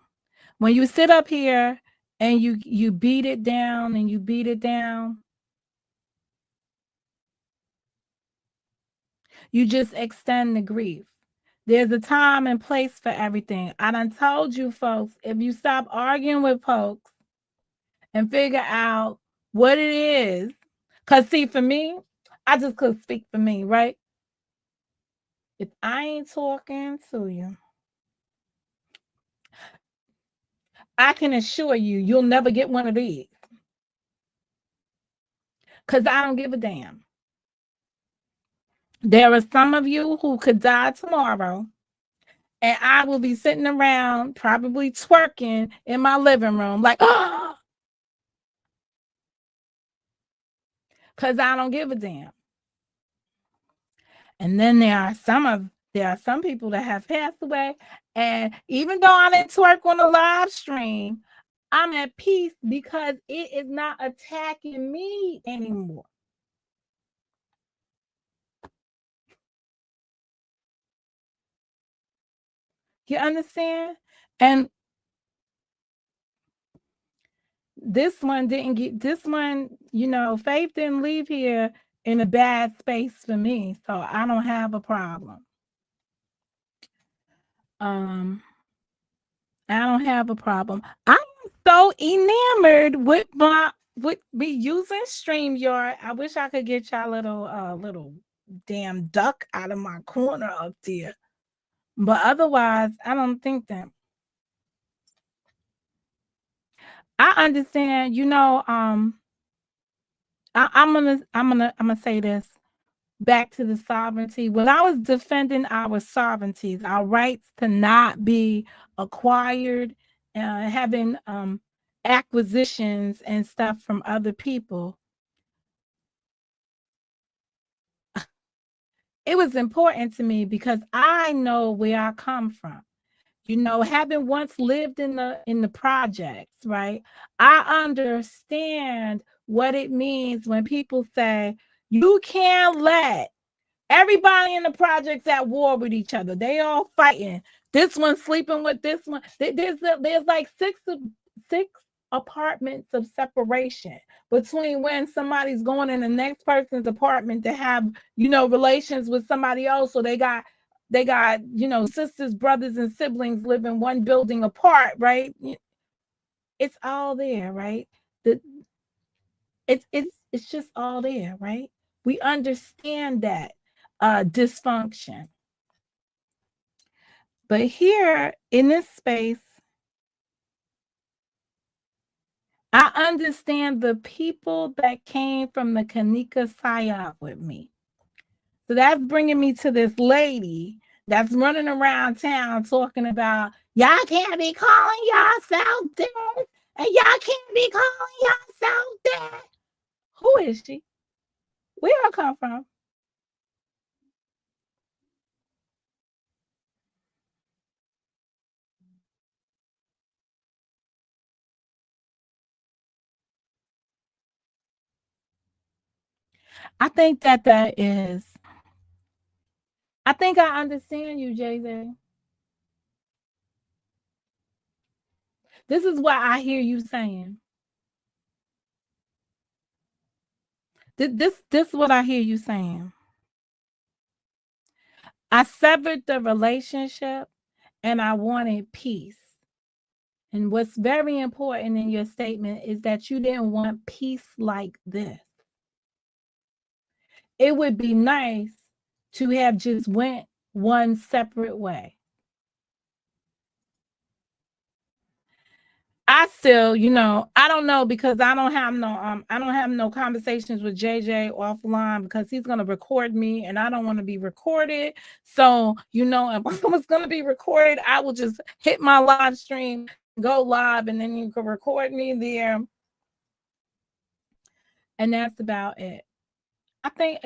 When you sit up here and you beat it down and you beat it down, you just extend the grief. There's a time and place for everything. I done told you folks, if you stop arguing with folks and figure out what it is, because see, for me, I just could speak for me, right? If I ain't talking to you, I can assure you, you'll never get one of these. Because I don't give a damn. There are some of you who could die tomorrow, And I will be sitting around, probably twerking in my living room, like, oh, because I don't give a damn. And then there are some people that have passed away. And even though I didn't twerk on a live stream, I'm at peace because it is not attacking me anymore. You understand? And this one, Faith didn't leave here in a bad space for me. So I don't have a problem. I don't have a problem. I am so enamored with me using StreamYard. I wish I could get y'all little damn duck out of my corner up there. But otherwise, I don't think that. I understand, I'm gonna say this back to the sovereignty. When I was defending our sovereignties, our rights to not be acquired, having acquisitions and stuff from other people, it was important to me because I know where I come from. Having once lived in the projects, right? I understand what it means when people say you can't let everybody in the projects at war with each other. They all fighting. This one sleeping with this one. There's like six apartments of separation between when somebody's going in the next person's apartment to have relations with somebody else. So they got sisters, brothers, and siblings live in one building apart, right? It's all there, right? It's just all there, right? We understand that dysfunction. But here in this space, I understand the people that came from the Kanika Psyop with me. So that's bringing me to this lady that's running around town talking about y'all can't be calling yourself this, and y'all can't be calling yourself that. Who is she? Where I come from? I think that is. I think I understand you, JJ. This is what I hear you saying. This is what I hear you saying. I severed the relationship and I wanted peace. And what's very important in your statement is that you didn't want peace like this. It would be nice to have just went one separate way. I still, I don't know because I don't have no conversations with JJ offline because he's gonna record me and I don't want to be recorded. So, if I was gonna be recorded, I will just hit my live stream, go live, and then you can record me there. And that's about it. I think,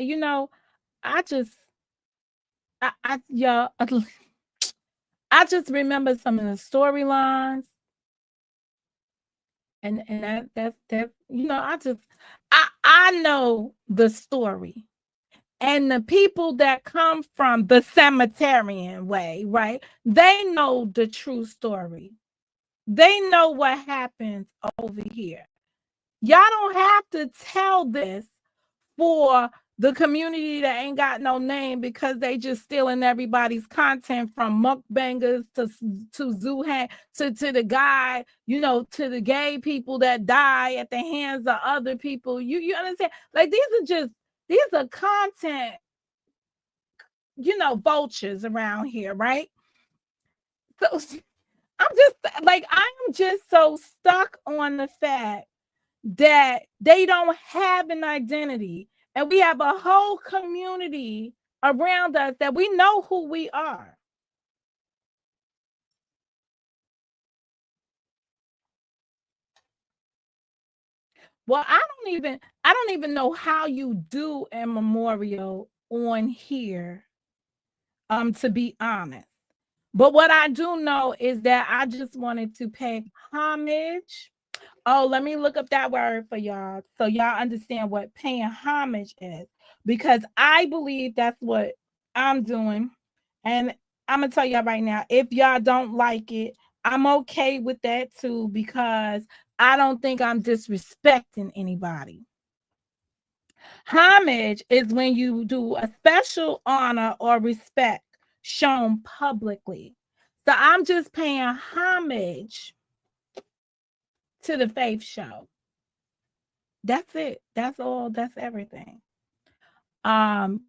I just I just remember some of the storylines. And that's I know the story. And the people that come from the cemeterian way, right? They know the true story. They know what happens over here. Y'all don't have to tell this for the community that ain't got no name because they just stealing everybody's content from mukbangers to Zuhan to the guy, to the gay people that die at the hands of other people. You understand? Like these are content, vultures around here, right? So I'm just so stuck on the fact that they don't have an identity. And we have a whole community around us that we know who we are. Well, I don't even know how you do a memorial on here, to be honest. But what I do know is that I just wanted to pay homage. Oh, let me look up that word for y'all so y'all understand what paying homage is. Because I believe that's what I'm doing. And I'm going to tell y'all right now, if y'all don't like it, I'm okay with that too, because I don't think I'm disrespecting anybody. Homage is when you do a special honor or respect shown publicly. So I'm just paying homage to the Faith Show. That's it. That's all. That's everything. Um,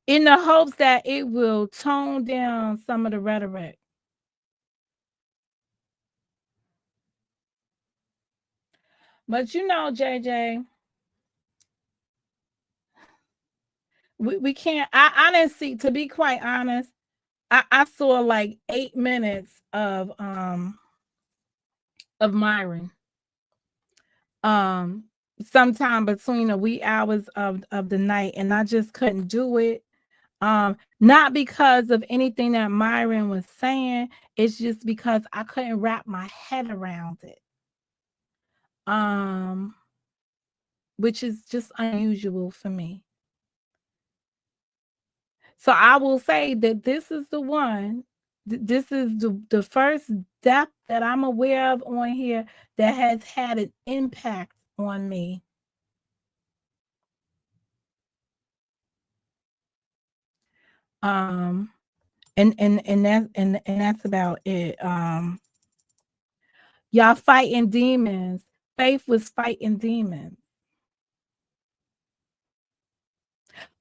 in the hopes that it will tone down some of the rhetoric. But you know, JJ, we can't. I didn't see. To be quite honest, I saw like 8 minutes of Myron. Um, sometime between the wee hours of the night, and I just couldn't do it. Not because of anything that Myron was saying, it's just because I couldn't wrap my head around it. Um, which is just unusual for me. So I will say that this is the one, this is the first death that I'm aware of on here that has had an impact on me. Um, and that's about it. Y'all fighting demons. Faith was fighting demons.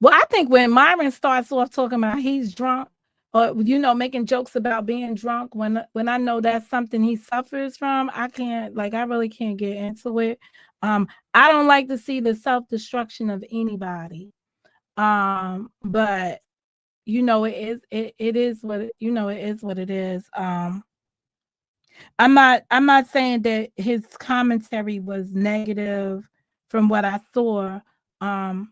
Well, I think when Myron starts off talking about he's drunk, or making jokes about being drunk, when I know that's something he suffers from, I can't, like, I really can't get into it. I don't like to see the self-destruction of anybody. But it is what it is what it is. I'm not saying that his commentary was negative from what I saw. Um,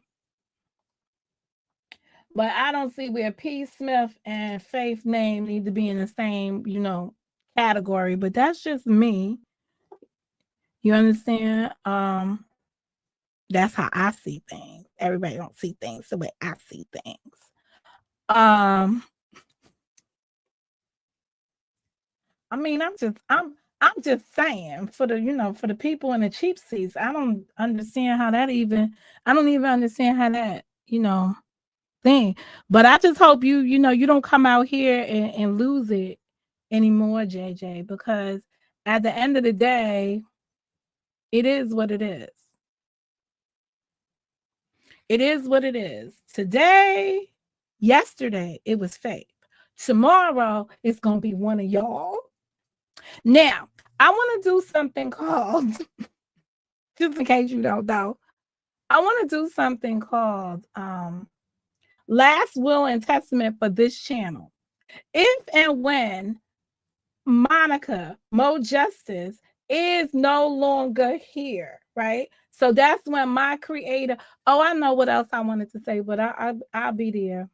but I don't see where P. Smith and Faith name need to be in the same, category. But that's just me. You understand? That's how I see things. Everybody don't see things the way I see things. Um, I mean, I'm just saying, for the people in the cheap seats, I don't understand how that even I don't even understand how that, thing. But I just hope you don't come out here and lose it anymore, JJ, because at the end of the day, it is what it is. It is what it is. Yesterday, it was Faith. Tomorrow, it's going to be one of y'all. Now, I want to do something called, just in case you don't know, I want to do something called Last Will and Testament for this channel. If and when Monica Mo Justice is no longer here, right? So that's when my creator. Oh, I know what else I wanted to say, but I'll be there,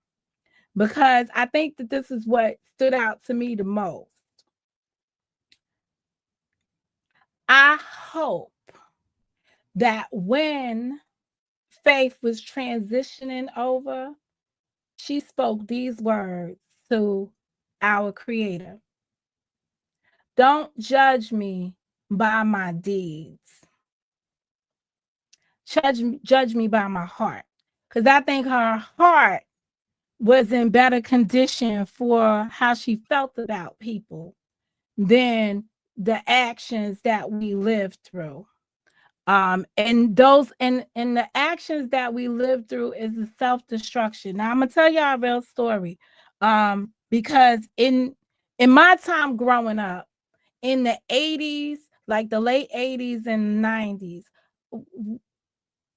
because I think that this is what stood out to me the most. I hope that when Faith was transitioning over, she spoke these words to our creator. Don't judge me by my deeds. Judge me by my heart. Because I think her heart was in better condition for how she felt about people than the actions that we lived through. And the actions that we lived through is the self-destruction. Now I'm gonna tell y'all a real story. Because in my time growing up in the 80s, like the late 80s and 90s,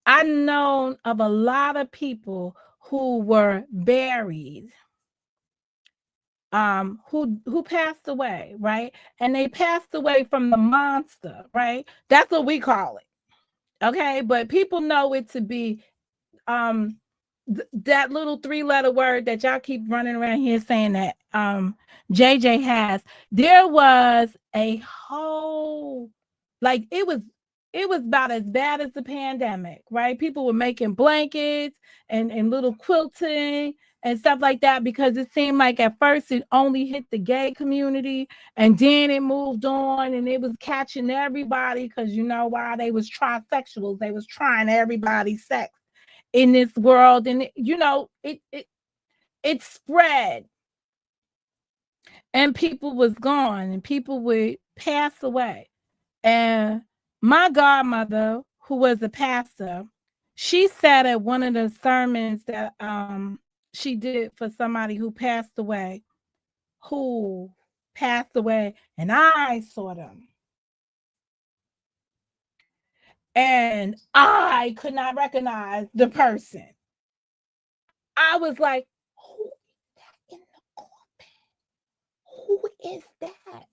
I know of a lot of people who were buried, who passed away, right? And they passed away from the monster, right? That's what we call it. Okay, but people know it to be um that little three-letter word that y'all keep running around here saying that JJ has. There was a whole, like, it was about as bad as the pandemic, right? People were making blankets and little quilting and stuff like that, because it seemed like at first it only hit the gay community, and then it moved on and it was catching everybody, because you know why? They was trisexuals. They was trying everybody's sex in this world, and it spread, and people was gone, and people would pass away. And my godmother, who was a pastor, she said at one of the sermons that she did for somebody who passed away, and I saw them, and I could not recognize the person. I was like, who is that in the coffin? Who is that?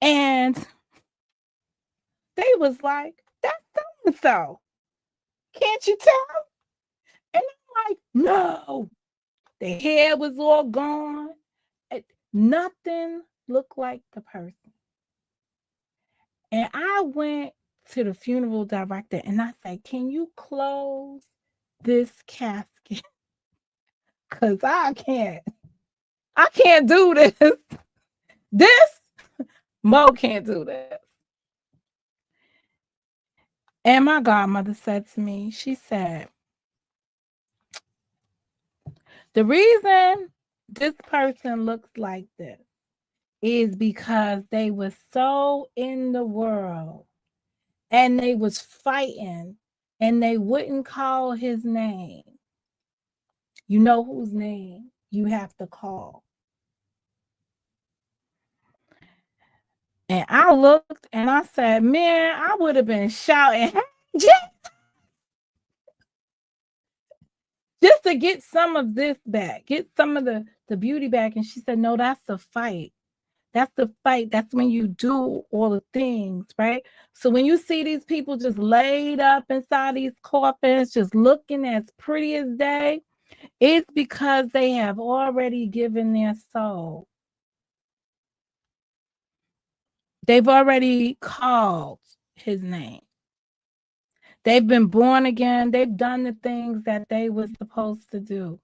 And they was like, that's so and so. Can't you tell? And I'm like, no. The hair was all gone. Nothing looked like the person. And I went to the funeral director and I said, can you close this casket? Because I can't do this. This Mo can't do this. And my godmother said to me, she said, the reason this person looks like this is because they were so in the world and they was fighting and they wouldn't call his name. You know whose name you have to call. And I looked and I said, man, I would have been shouting just to get some of this back, get some of the beauty back. And she said, no, that's the fight. That's the fight. That's when you do all the things, right? So when you see these people just laid up inside these coffins, just looking as pretty as day, it's because they have already given their soul. They've already called his name. They've been born again. They've done the things that they were supposed to do.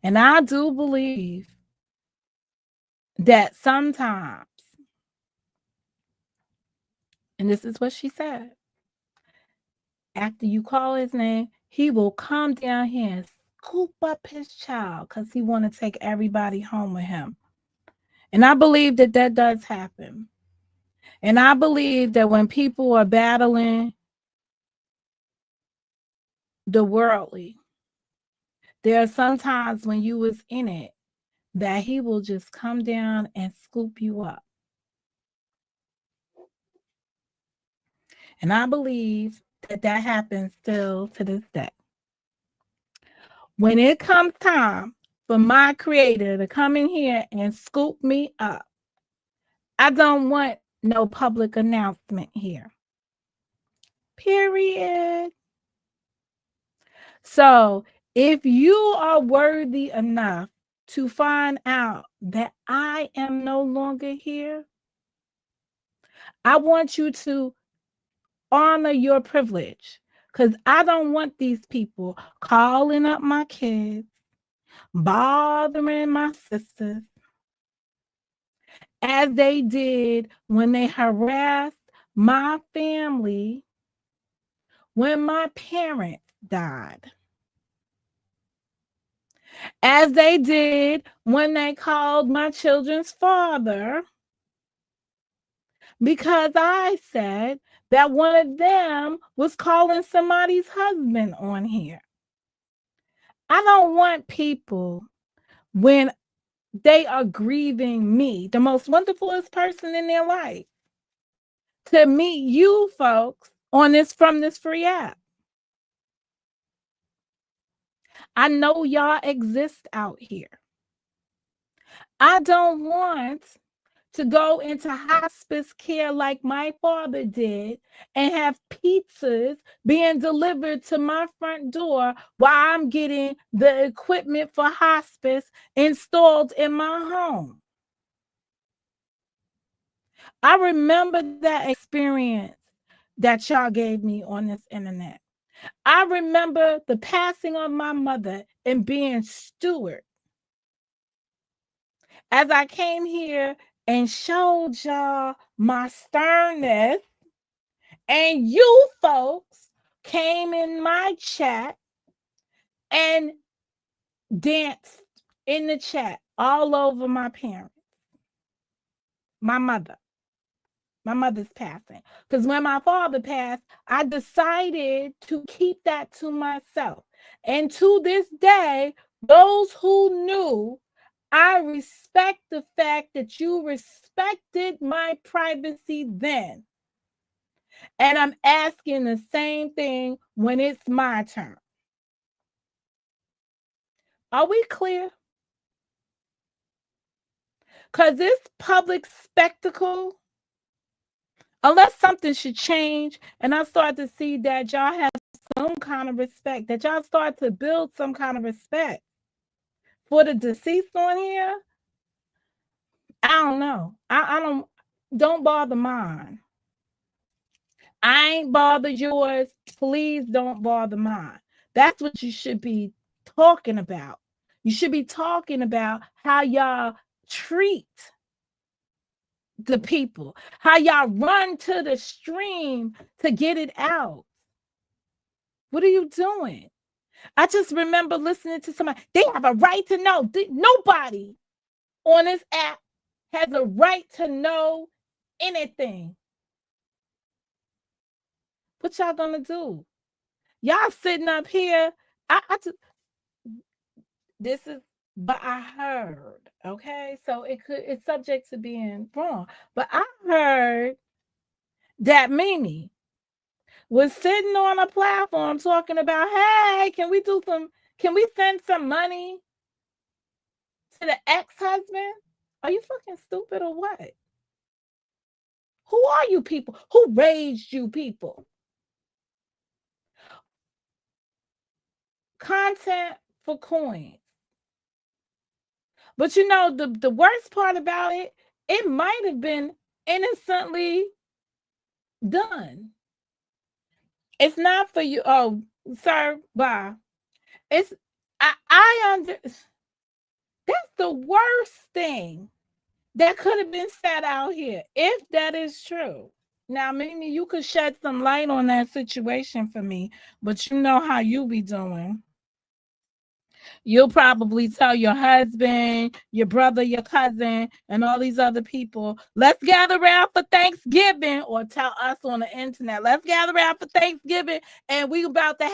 And I do believe that sometimes, and this is what she said, after you call his name, he will come down here and scoop up his child because he want to take everybody home with him. And I believe that that does happen. And I believe that when people are battling the worldly, there are some times when you was in it that he will just come down and scoop you up. And I believe that that happens still to this day. When it comes time for my creator to come in here and scoop me up, I don't want no public announcement here. Period. So if you are worthy enough to find out that I am no longer here, I want you to honor your privilege, because I don't want these people calling up my kids, bothering my sisters, as they did when they harassed my family when my parents died, as they did when they called my children's father because I said that one of them was calling somebody's husband on here. I don't want people, when they are grieving me, the most wonderfulest person in their life, to meet you folks on this from this free app. I know y'all exist out here. I don't want to go into hospice care like my father did and have pizzas being delivered to my front door while I'm getting the equipment for hospice installed in my home. I remember that experience that y'all gave me on this internet. I remember the passing of my mother and being steward. As I came here and showed y'all my sternness, and you folks came in my chat and danced in the chat all over my parents, my mother. My mother's passing. Because when my father passed, I decided to keep that to myself. And to this day, those who knew, I respect the fact that you respected my privacy then. And I'm asking the same thing when it's my turn. Are we clear? Because this public spectacle, unless something should change, and I start to see that y'all have some kind of respect, that y'all start to build some kind of respect for the deceased on here, I don't know. I don't bother mine. I ain't bothered yours. Please don't bother mine. That's what you should be talking about. You should be talking about how y'all treat the people, how y'all run to the stream to get it out. What are you doing? I just remember listening to somebody. They have a right to know. Nobody on this app has a right to know anything. What y'all gonna do? Y'all sitting up here. This is, but I heard. Okay, so it's subject to being wrong. But I heard that Mimi was sitting on a platform talking about, hey, can we send some money to the ex-husband? Are you fucking stupid or what? Who are you people? Who raised you people? Content for coins. But you know, the worst part about it, it might have been innocently done. It's not for you. Oh, sir, bye. It's I under that's the worst thing that could have been said out here, if that is true. Now, maybe you could shed some light on that situation for me, but you know how you be doing. You'll probably tell your husband, your brother, your cousin, and all these other people, let's gather around for Thanksgiving, or tell us on the internet, let's gather around for Thanksgiving, and I'm going to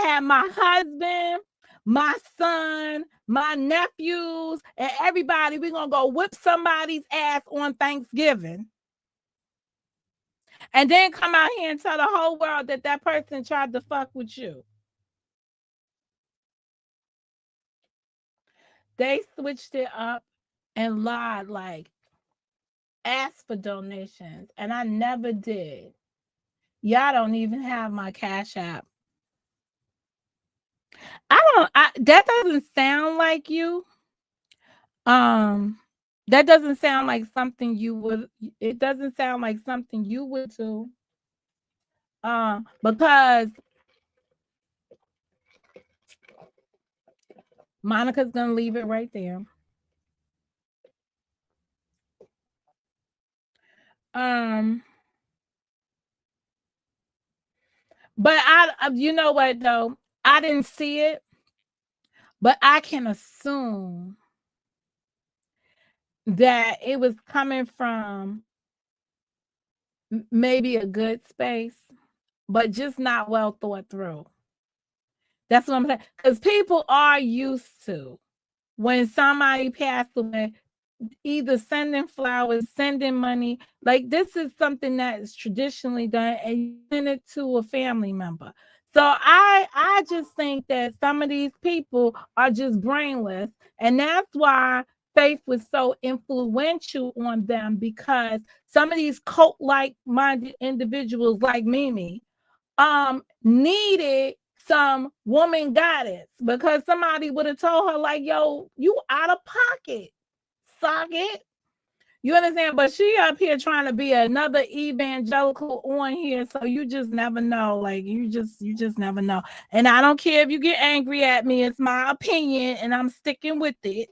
have my husband, my son, my nephews, and everybody, we're going to go whip somebody's ass on Thanksgiving. And then come out here and tell the whole world that that person tried to fuck with you. They switched it up and lied, like, asked for donations, and I never did. Y'all don't even have my Cash App. That doesn't sound like you. That doesn't sound like something you would, it doesn't sound like something you would do. Because Monica's gonna leave it right there. But you know what though? I didn't see it, but I can assume that it was coming from maybe a good space, but just not well thought through. That's what I'm saying. Because people are used to, when somebody passed away, either sending flowers, sending money. Like, this is something that is traditionally done, and you send it to a family member. So I just think that some of these people are just brainless, and that's why faith was so influential on them because some of these cult-like minded individuals like Mimi needed some woman guidance because somebody would have told her, like, yo, you out of pocket, socket. You understand? But she up here trying to be another evangelical on here, so you just never know. Like you just never know. And I don't care if you get angry at me. It's my opinion, and I'm sticking with it.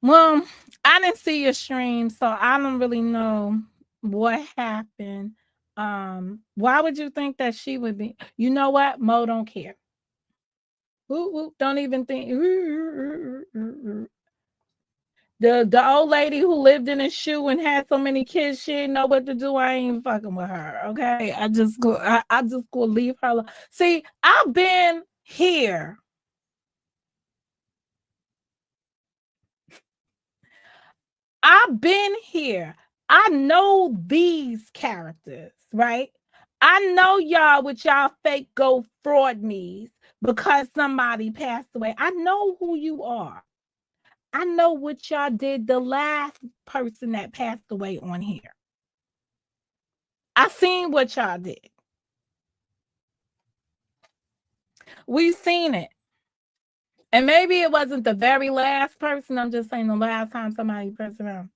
Well, I didn't see your stream, so I don't really know what happened. Why would you think that she would be? You know what? Mo don't care. Ooh, don't even think. The old lady who lived in a shoe and had so many kids, she didn't know what to do. I ain't fucking with her. Okay. I just go leave her alone. See, I've been here. I've been here. I know these characters, right? I know y'all with y'all fake go fraud me's because somebody passed away. I know who you are. I know what y'all did the last person that passed away on here. I seen what y'all did. We've seen it. And maybe it wasn't the very last person. I'm just saying the last time somebody pressed around.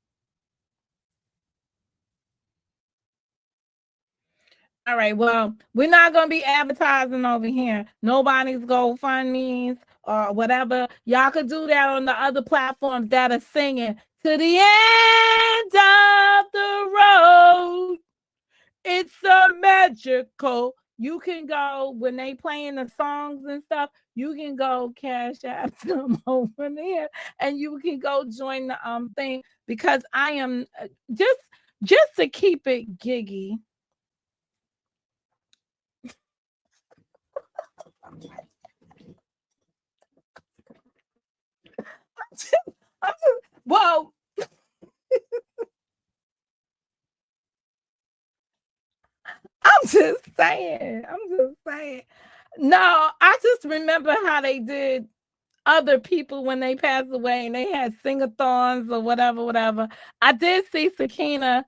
All right, well, we're not going to be advertising over here. Nobody's GoFundMe's or whatever. Y'all could do that on the other platforms that are singing to the end of the road. It's so magical. You can go when they playing the songs and stuff. You can go cash out them over there, and you can go join the thing because I am just to keep it giggy. Well, I'm just saying. No, I just remember how they did other people when they passed away and they had sing-a-thons or whatever. I did see Sakina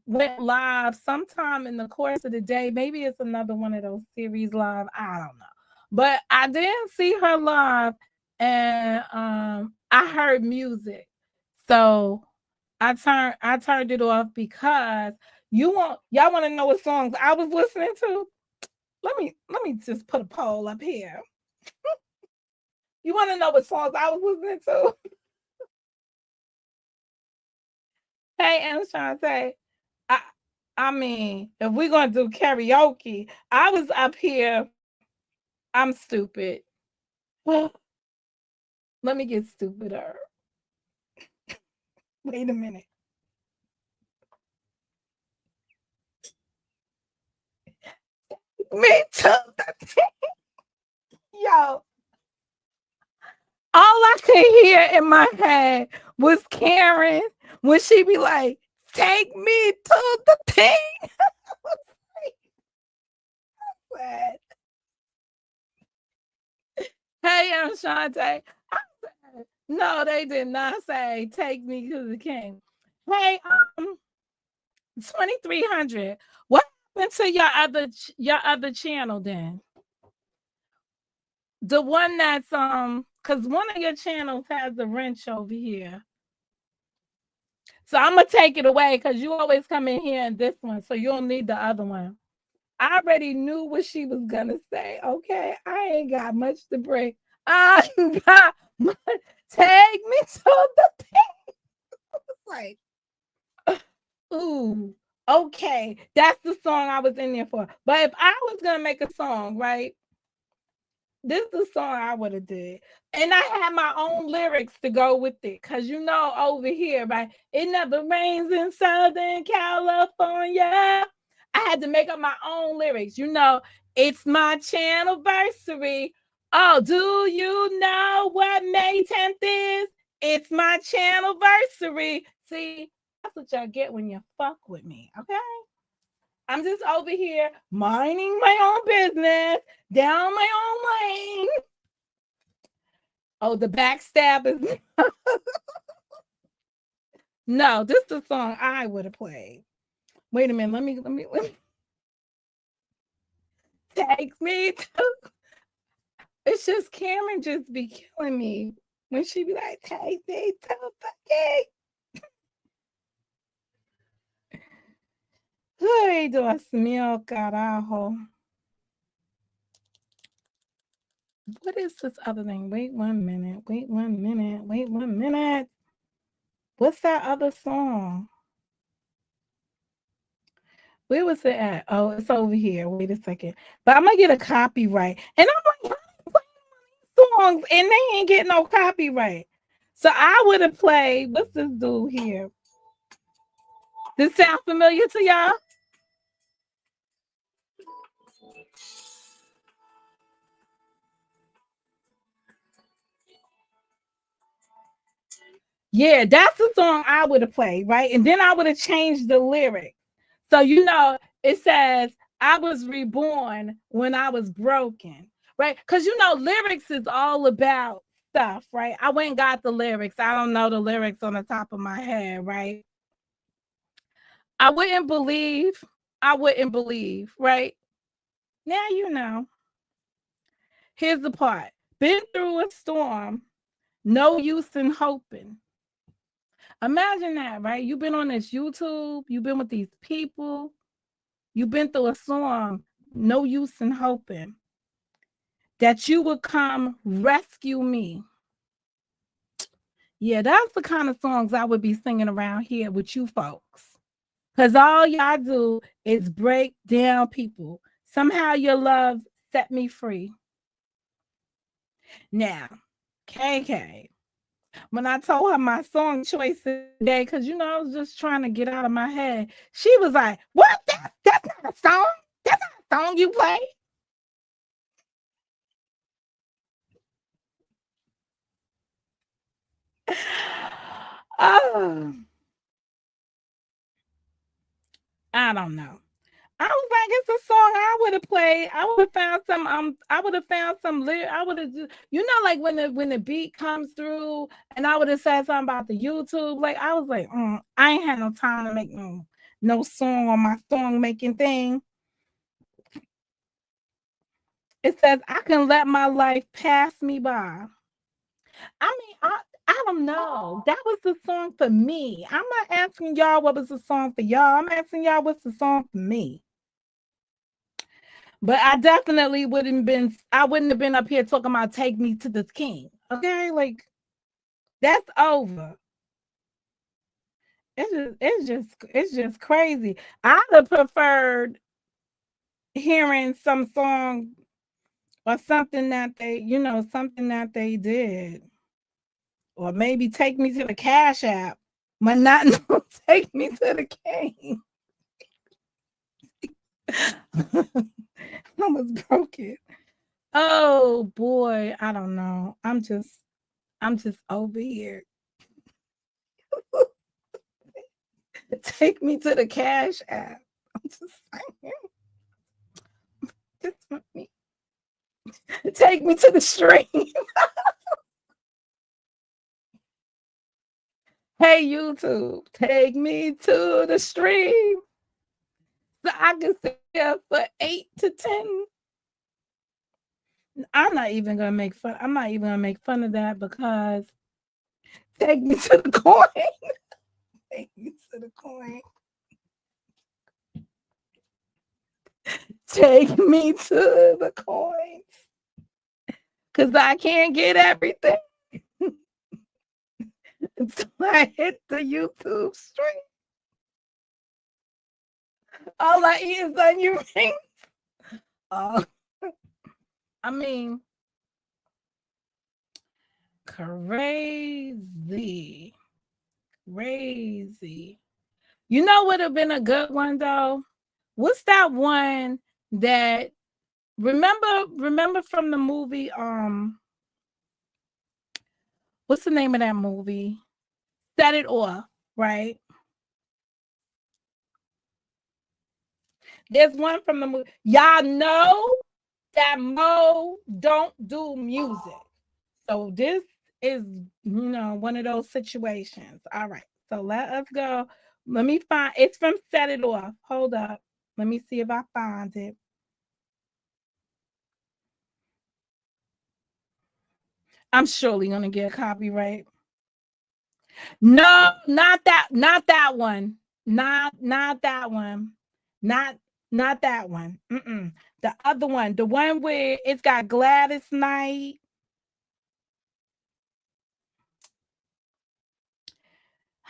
went live sometime in the course of the day. Maybe it's another one of those series live. I don't know. But I did see her live and I heard music. So I turned it off because y'all want to know what songs I was listening to? Let me just put a poll up here. You want to know what songs I was listening to? Hey, I'm trying to say, I mean, if we're gonna do karaoke, I was up here. I'm stupid. Well, let me get stupider. Wait a minute. Me too. Yo, all I could hear in my head was Karen when she be like, "Take me to the thing." Hey, I'm Shantae. No, they did not say take me to the king. Hey, 2300. What happened to your other channel then? The one that's because one of your channels has a wrench over here. So I'm gonna take it away because you always come in here in this one, so you don't need the other one. I already knew what she was gonna say. Okay, I ain't got much to bring. I got much. Take me to the thing. Like, ooh, okay, that's the song I was in there for. But if I was gonna make a song, right? This is the song I would have did. And I had my own lyrics to go with it. Cause you know, over here, right? It never rains in Southern California. I had to make up my own lyrics. You know, it's my channelversary. Oh, do you know what May 10th is? It's my channelversary. See, that's what y'all get when you fuck with me, okay? I'm just over here minding my own business, down my own lane. Oh, the backstab is no, this is the song I would have played. Wait a minute, let me take me to it's just Cameron just be killing me when she be like, take me to fucking Ay, Dios mío, carajo. What is this other thing? Wait 1 minute. Wait 1 minute. Wait 1 minute. What's that other song? Where was it at? Oh, it's over here. Wait a second. But I'm gonna get a copyright. And I'm like, songs and they ain't getting no copyright. So I would have played. What's this dude here? This sound familiar to y'all? Yeah, that's the song I would have played, right? And then I would have changed the lyric. So, it says, I was reborn when I was broken, right? Because, lyrics is all about stuff, right? I went and got the lyrics. I don't know the lyrics on the top of my head, right? I wouldn't believe, right? Now you know. Here's the part. Been through a storm, no use in hoping. Imagine that, right? You've been on this YouTube, you've been with these people, you've been through a storm, no use in hoping that you would come rescue me. Yeah, that's the kind of songs I would be singing around here with you folks. Because all y'all do is break down people. Somehow your love set me free. Now, KK, when I told her my song choice today, because I was just trying to get out of my head, she was like, what? That's not a song. That's not a song you play. Oh, I don't know. I was like, it's a song I would have played. I would have found some. I would have found some. I would have, like when the beat comes through, and I would have said something about the YouTube. Like I was like, I ain't had no time to make no song on my song making thing. It says I can let my life pass me by. I mean, I don't know. That was the song for me. I'm not asking y'all what was the song for y'all. I'm asking y'all what's the song for me. But I definitely I wouldn't have been up here talking about take me to the king. Okay, like that's over. It's just crazy. I'd have preferred hearing some song or something that they did. Or maybe take me to the Cash App. But not take me to the king. I was broken. Oh boy, I don't know. I'm just over here. Take me to the Cash App. I'm just saying. Just want me. Take me to the stream. Hey YouTube, take me to the stream. So I can sit here for 8 to 10. I'm not even gonna make fun. I'm not even gonna make fun of that because take me to the coin. Take me to the coin. Take me to the coins. Cause I can't get everything until I hit the YouTube stream. All I eat is onion rings. I mean, crazy. You know what would have been a good one though? What's that one that remember from the movie what's the name of that movie? Set It Off, right? There's one from the movie. Y'all know that Mo don't do music. So this is, one of those situations. All right. So let us go. Let me find it's from Set It Off. Hold up. Let me see if I find it. I'm surely gonna get a copyright. No, not that one. Not that one. Not not that one. Mm-mm. The other one, the one where it's got Gladys Knight.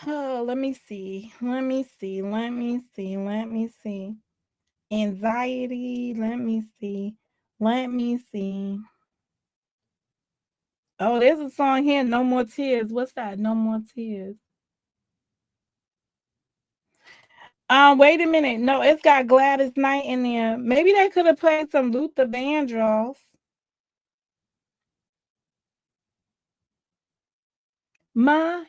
Oh, let me see. Let me see. Let me see. Let me see. Anxiety. Let me see. Let me see. Oh, there's a song here. No More Tears. What's that? No More Tears. Wait a minute. No, it's got Gladys Knight in there. Maybe they could have played some Luther Vandross. My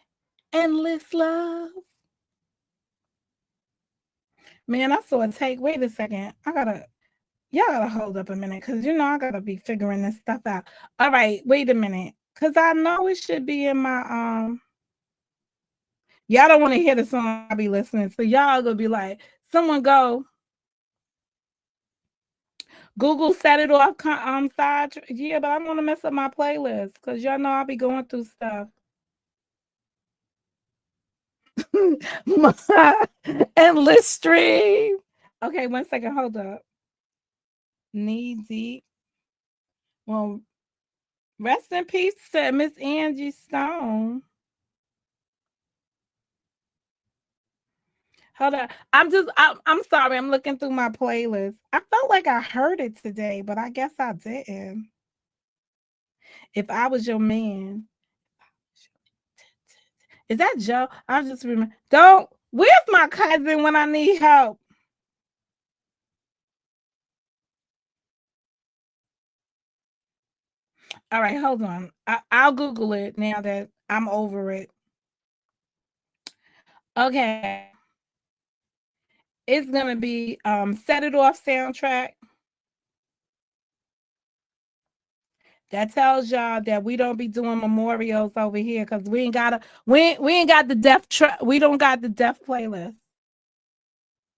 endless love. Man, I saw a take. Wait a second. Y'all gotta hold up a minute, cause I gotta be figuring this stuff out. All right, wait a minute, cause I know it should be in my Y'all don't want to hear the song I be listening, so y'all gonna be like, someone go Google Set It Off side. Yeah, but I don't want to mess up my playlist, cause y'all know I'll be going through stuff. My endless stream. Okay, 1 second. Hold up. Knee deep. Well, rest in peace to Miss Angie Stone. Hold on. I'm sorry. I'm looking through my playlist. I felt like I heard it today, but I guess I didn't. If I was your man. Is that Joe? I just remember. Where's my cousin when I need help? All right, hold on. I'll Google it now that I'm over it. Okay. It's gonna be Set It Off soundtrack. That tells y'all that we don't be doing memorials over here because we ain't got the we don't got the deaf playlist.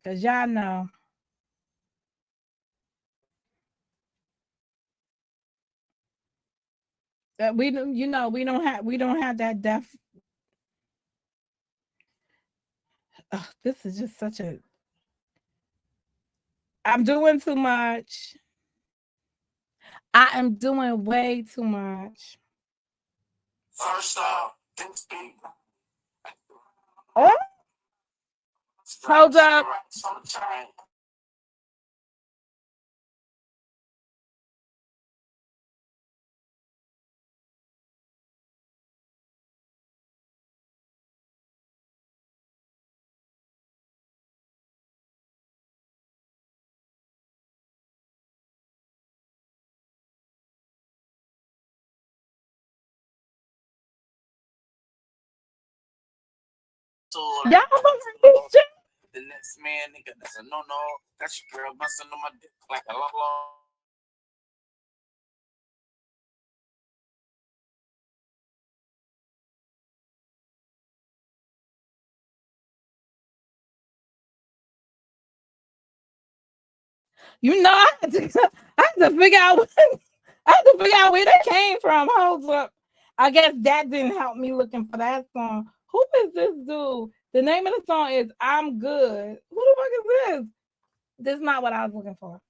Cause y'all know. That we we don't have that deaf. This is just such a I'm doing too much. I am doing way too much. First off, things be Oh, hold up. Y'all the next man, nigga, that's a no. That's your girl busting on my dick like a long. I had to figure out I had to figure out where that came from. Hold up. I guess that didn't help me looking for that song. Who is this dude? The name of the song is I'm Good. Who the fuck is this? This is not what I was looking for.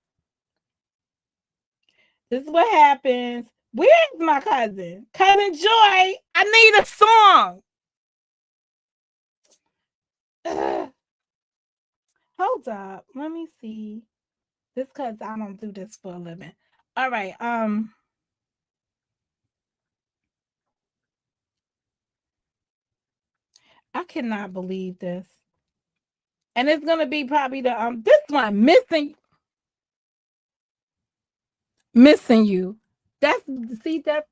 This is what happens. Where's my cousin? Cousin Joy, I need a song. Ugh. Hold up. Let me see. This because I don't do this for a living. All right. I cannot believe this. And it's gonna be probably the this one, missing you. That's see that's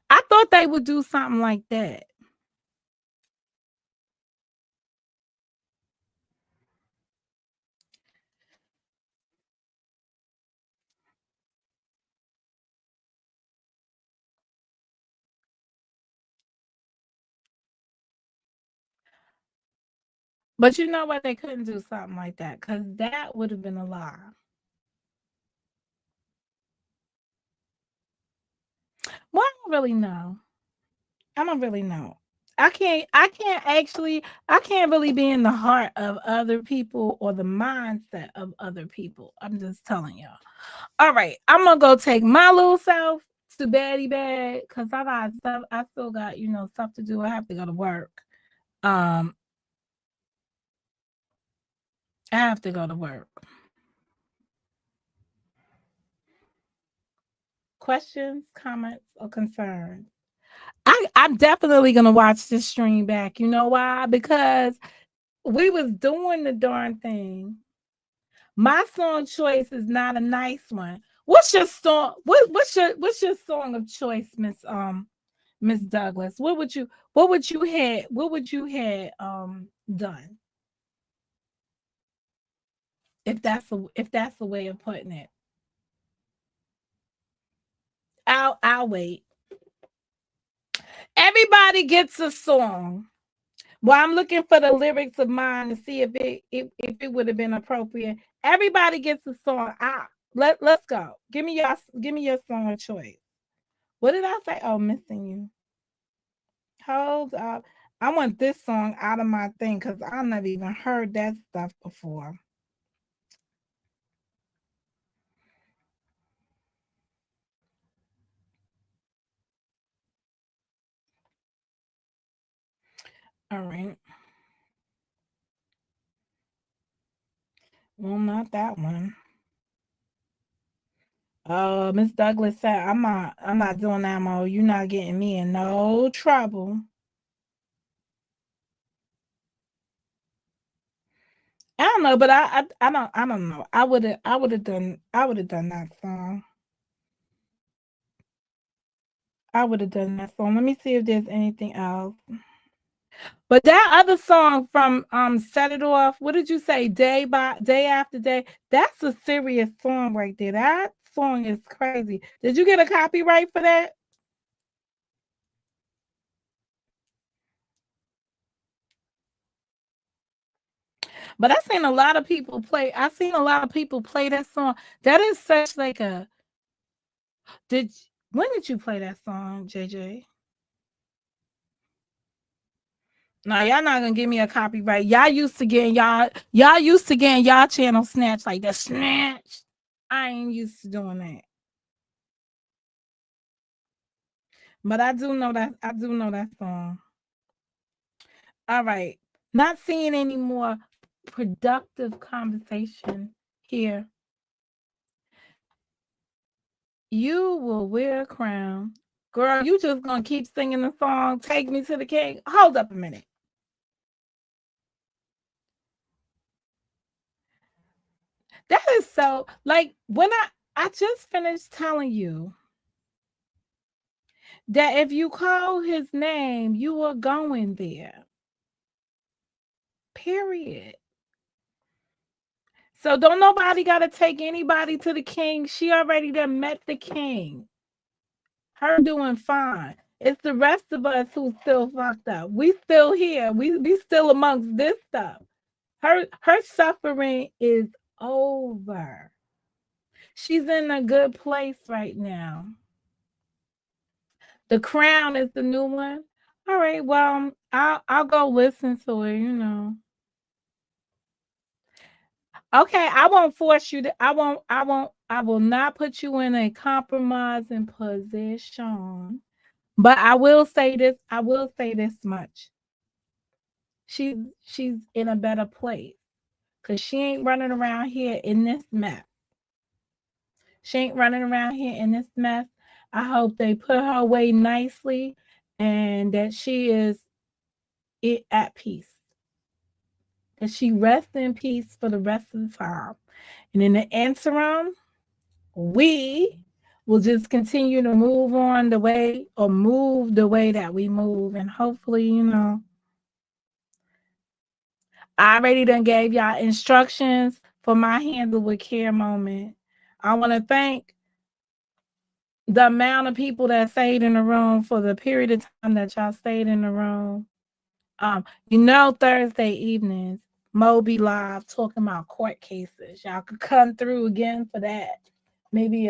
I thought they would do something like that. But you know what? They couldn't do something like that because that would have been a lie. Well, I don't really know. I don't really know. I can't really be in the heart of other people or the mindset of other people. I'm just telling y'all. All right, I'm gonna go take my little self to beddy bed because I got stuff. I still got stuff to do. I have to go to work. Um, I have to go to work. Questions, comments, or concerns? I'm definitely gonna watch this stream back. You know why? Because we was doing the darn thing. My song choice is not a nice one. What's your song? What's your song of choice, Miss Douglas? What would you had done if that's the way of putting it? I'll wait. Everybody gets a song. Well, I'm looking for the lyrics of mine to see if it would have been appropriate. Everybody gets a song. Let's go. Give me your song of choice. What did I say? Oh, missing you. Hold up. I want this song out of my thing because I never even heard that stuff before. All right. Well, not that one. Oh, Miss Douglas said, I'm not doing that, Mo. You're not getting me in no trouble. I don't know, but I don't know. I would have done that song. I would have done that song. Let me see if there's anything else. But that other song from Set It Off, what did you say? Day by day after day. That's a serious song right there. That song is crazy. Did you get a copyright for that? But I seen a lot of people play that song. That is such like a did when did you play that song, JJ? No, y'all not gonna give me a copyright. Y'all used to getting y'all channel snatched like that. Snatched. I ain't used to doing that. But I do know that song. All right. Not seeing any more productive conversation here. You will wear a crown. Girl, you just gonna keep singing the song, Take Me to the King. Hold up a minute. That is so like when I just finished telling you that if you call his name, you are going there. Period. So don't nobody gotta take anybody to the king. She already done met the king. Her doing fine. It's the rest of us who still fucked up. We still here. We still amongst this stuff. Her suffering is over. She's in a good place right now. The Crown is the new one. All right, well, I'll go listen to it. Okay, I won't force you to I will not put you in a compromising position. But I will say this much. She's in a better place because she ain't running around here in this mess. She ain't running around here in this mess. I hope they put her away nicely and that she is at peace. That she rests in peace for the rest of the time. And in the interim, we will just continue to move the way that we move. And hopefully, I already done gave y'all instructions for my handle with care moment. I want to thank the amount of people that stayed in the room for the period of time that y'all stayed in the room. Thursday evenings Moby Live talking about court cases. Y'all could come through again for that. Maybe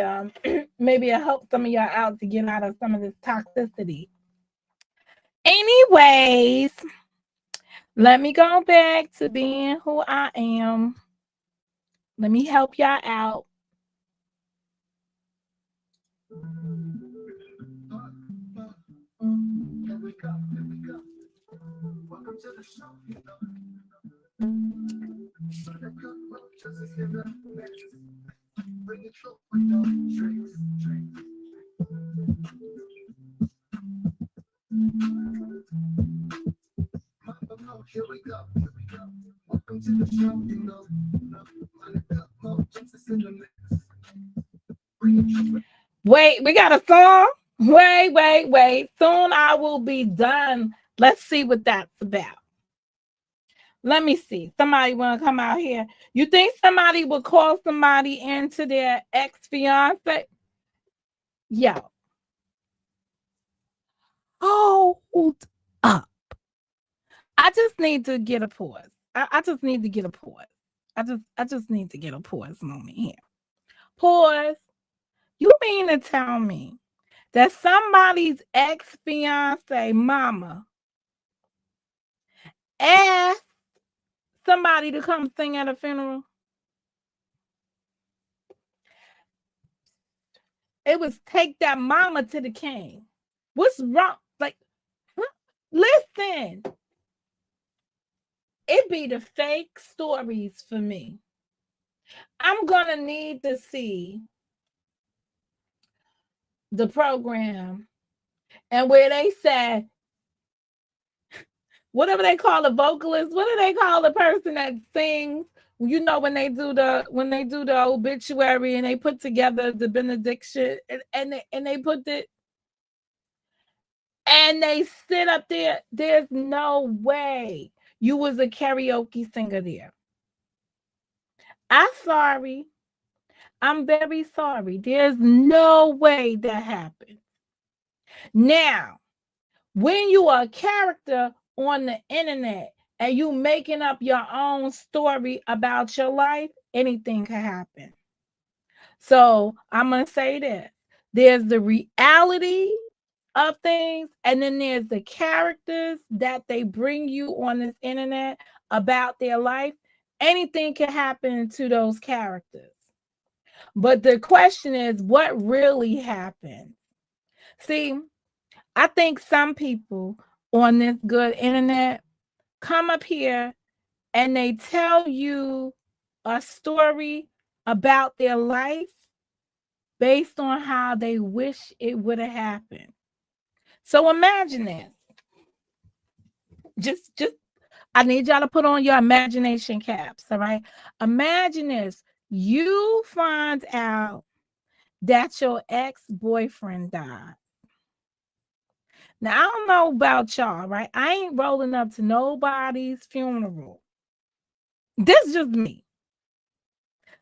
maybe it'll help some of y'all out to get out of some of this toxicity. Anyways, let me go back to being who I am. Let me help y'all out. Here we go, here we go. Welcome to the show, you know. Just as in the mix. Bring it through, we know. Drinks, drinks. Here we go, here we go. Welcome to the show, you know. Just as in the mix. Bring it through. Wait, we got a song? Wait. Soon I will be done. Let's see what that's about. Let me see. Somebody want to come out here. You think somebody would call somebody into their ex-fiance? Yo. Hold up. I just need to get a pause. I just need to get a pause. I just need to get a pause moment here. Pause. You mean to tell me that somebody's ex-fiance mama asked somebody to come sing at a funeral? It was take that mama to the king. What's wrong? Like, listen. It be the fake stories for me. I'm gonna need to see the program and where they said, whatever they call a vocalist, what do they call the person that sings? You know, when they do the obituary and they put together the benediction and they put it and they sit up there. There's no way you was a karaoke singer there. I'm sorry. I'm very sorry. There's no way that happened. Now, when you are a character on the internet and you making up your own story about your life, anything can happen. So I'm going to say this. There's the reality of things, and then there's the characters that they bring you on this internet about their life. Anything can happen to those characters. But the question is, what really happened? See, I think some people on this good internet come up here and they tell you a story about their life based on how they wish it would have happened. So imagine this. Just I need y'all to put on your imagination caps, all right? Imagine this. You find out that your ex-boyfriend died. Now, I don't know about y'all, right? I ain't rolling up to nobody's funeral. This is just me.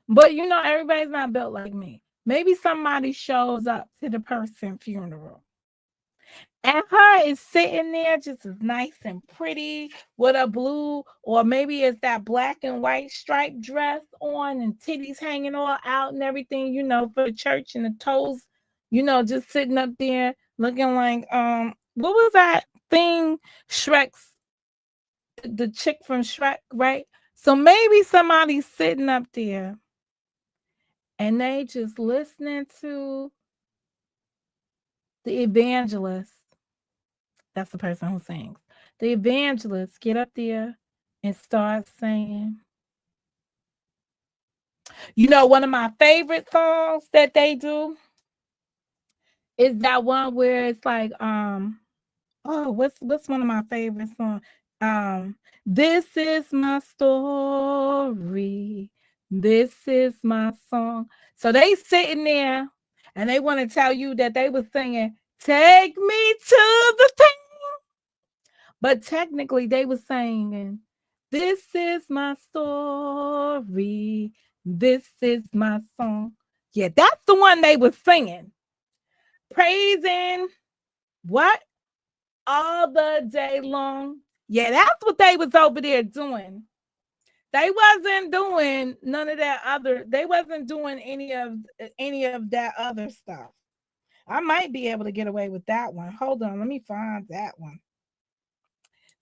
But you know, everybody's not built like me. Maybe somebody shows up to the person's funeral. And her is sitting there just as nice and pretty with a blue, or maybe it's that black and white striped dress on and titties hanging all out and everything, you know, for the church, and the toes, you know, just sitting up there looking like what was that thing? Shrek's the chick from Shrek, right? So maybe somebody's sitting up there and they just listening to the evangelist. That's the person who sings. The evangelist get up there and start saying, you know, one of my favorite songs that they do is that one where it's like, what's one of my favorite songs? This is my story. This is my song. So they sitting there and they want to tell you that they were singing, take me to the thing. But technically they were saying, this is my story. This is my song. Yeah, that's the one they were singing. Praising what? All the day long. Yeah, that's what they was over there doing. They wasn't doing none of that other. They wasn't doing any of that other stuff. I might be able to get away with that one. Hold on, let me find that one.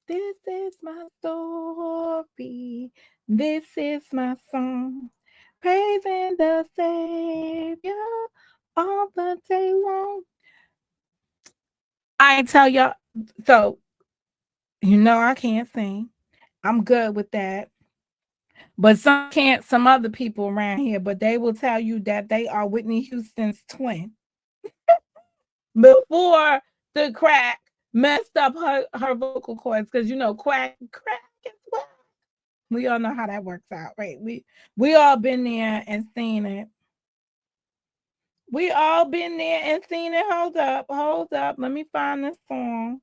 This is my story. This is my song. Praising the Savior all the day long. I tell y'all, so I can't sing. I'm good with that. But some other people around here, but they will tell you that they are Whitney Houston's twin. Before the crack messed up her vocal cords, because crack is what we all know how that works out, right? We all been there and seen it. We all been there and seen it. Hold up. Let me find this song.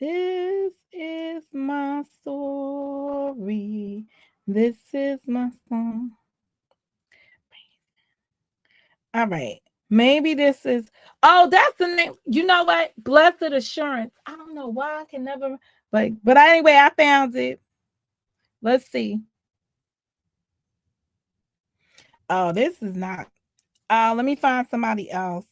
This is my story. This is my song. All right. Maybe this is. Oh, that's the name. You know what? Blessed Assurance. I don't know why I can never. But anyway, I found it. Let's see. Oh, this is not. Let me find somebody else.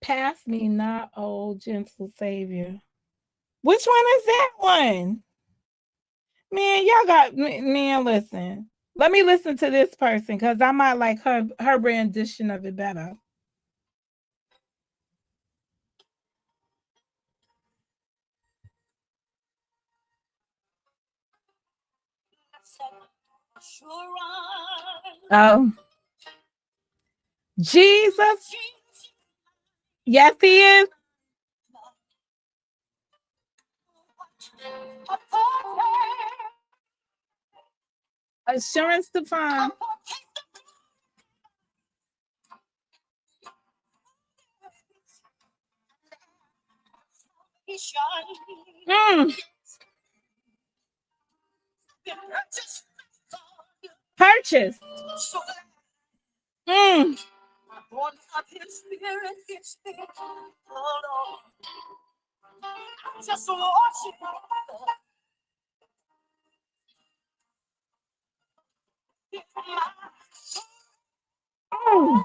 Pass me not, oh gentle Savior. Which one is that one? Man, y'all got man. Listen, let me listen to this person because I might like her rendition of it better. Oh, Jesus. Yes, he is. Assurance to find. Mm. Purchase. Mm. Mm.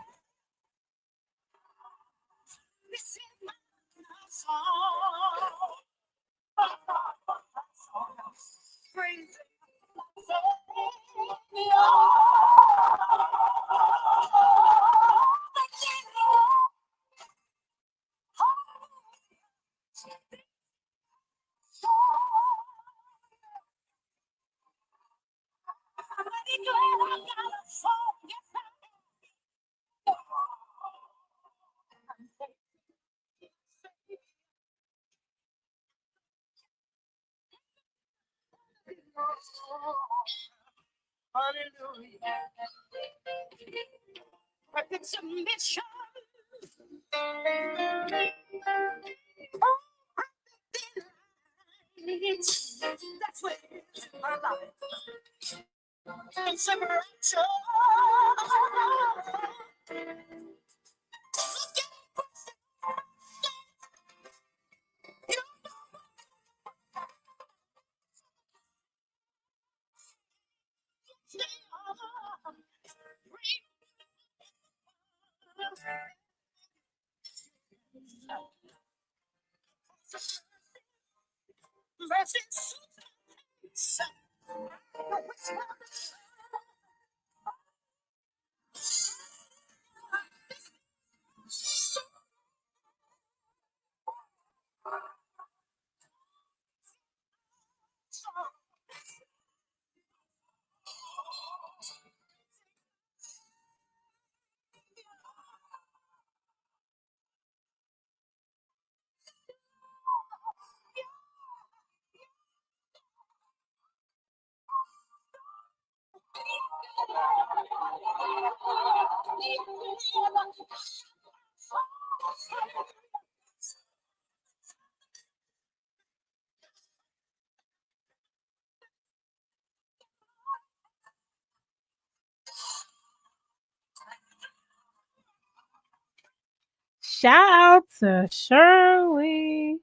Shout out to Shirley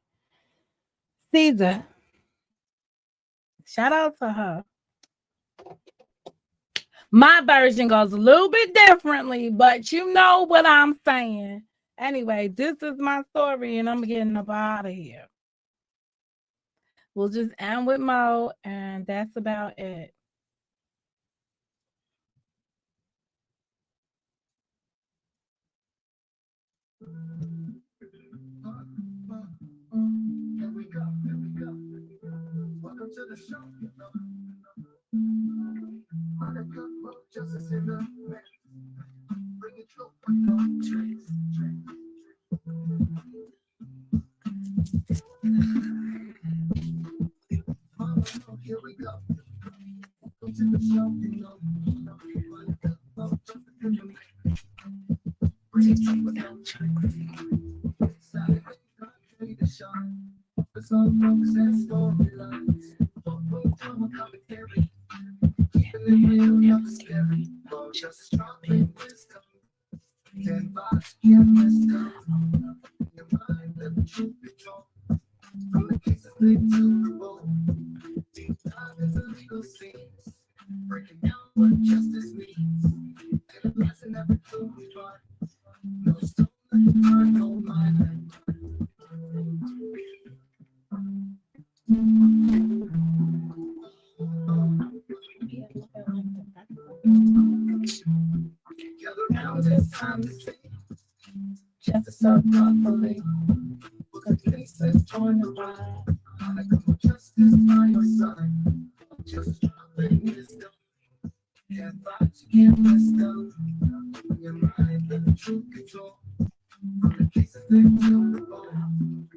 Caesar. Shout out to her. My version goes a little bit differently, but you know what I'm saying. Anyway, this is my story, and I'm getting up out of here. We'll just end with Mo, and that's about it. Here we go, here we go. Welcome to the show. On a good book, justice in the mix. Bring it through with no tricks. Here we go. Welcome to the show. On a good book, justice in the mix. Bring it through with no tricks. Saturday, ready to shine. It's all books and storylines. Full commentary. Keeping it real, nothing scary. Just dropping wisdom. 10 vibes, can't miss them. Your mind, let the truth be told. From the cases big to the bold. Deep dive into legal scenes. Breaking down what justice means. Analyzing every clue we find. No stone left behind, no mind left behind. Gather round, it's time to see. Justice up properly. Look at cases join the ride. I come justice by your side. Just dropping wisdom. Can't fight, you can't miss them. In your mind, let the truth control. From the cases they to the bone.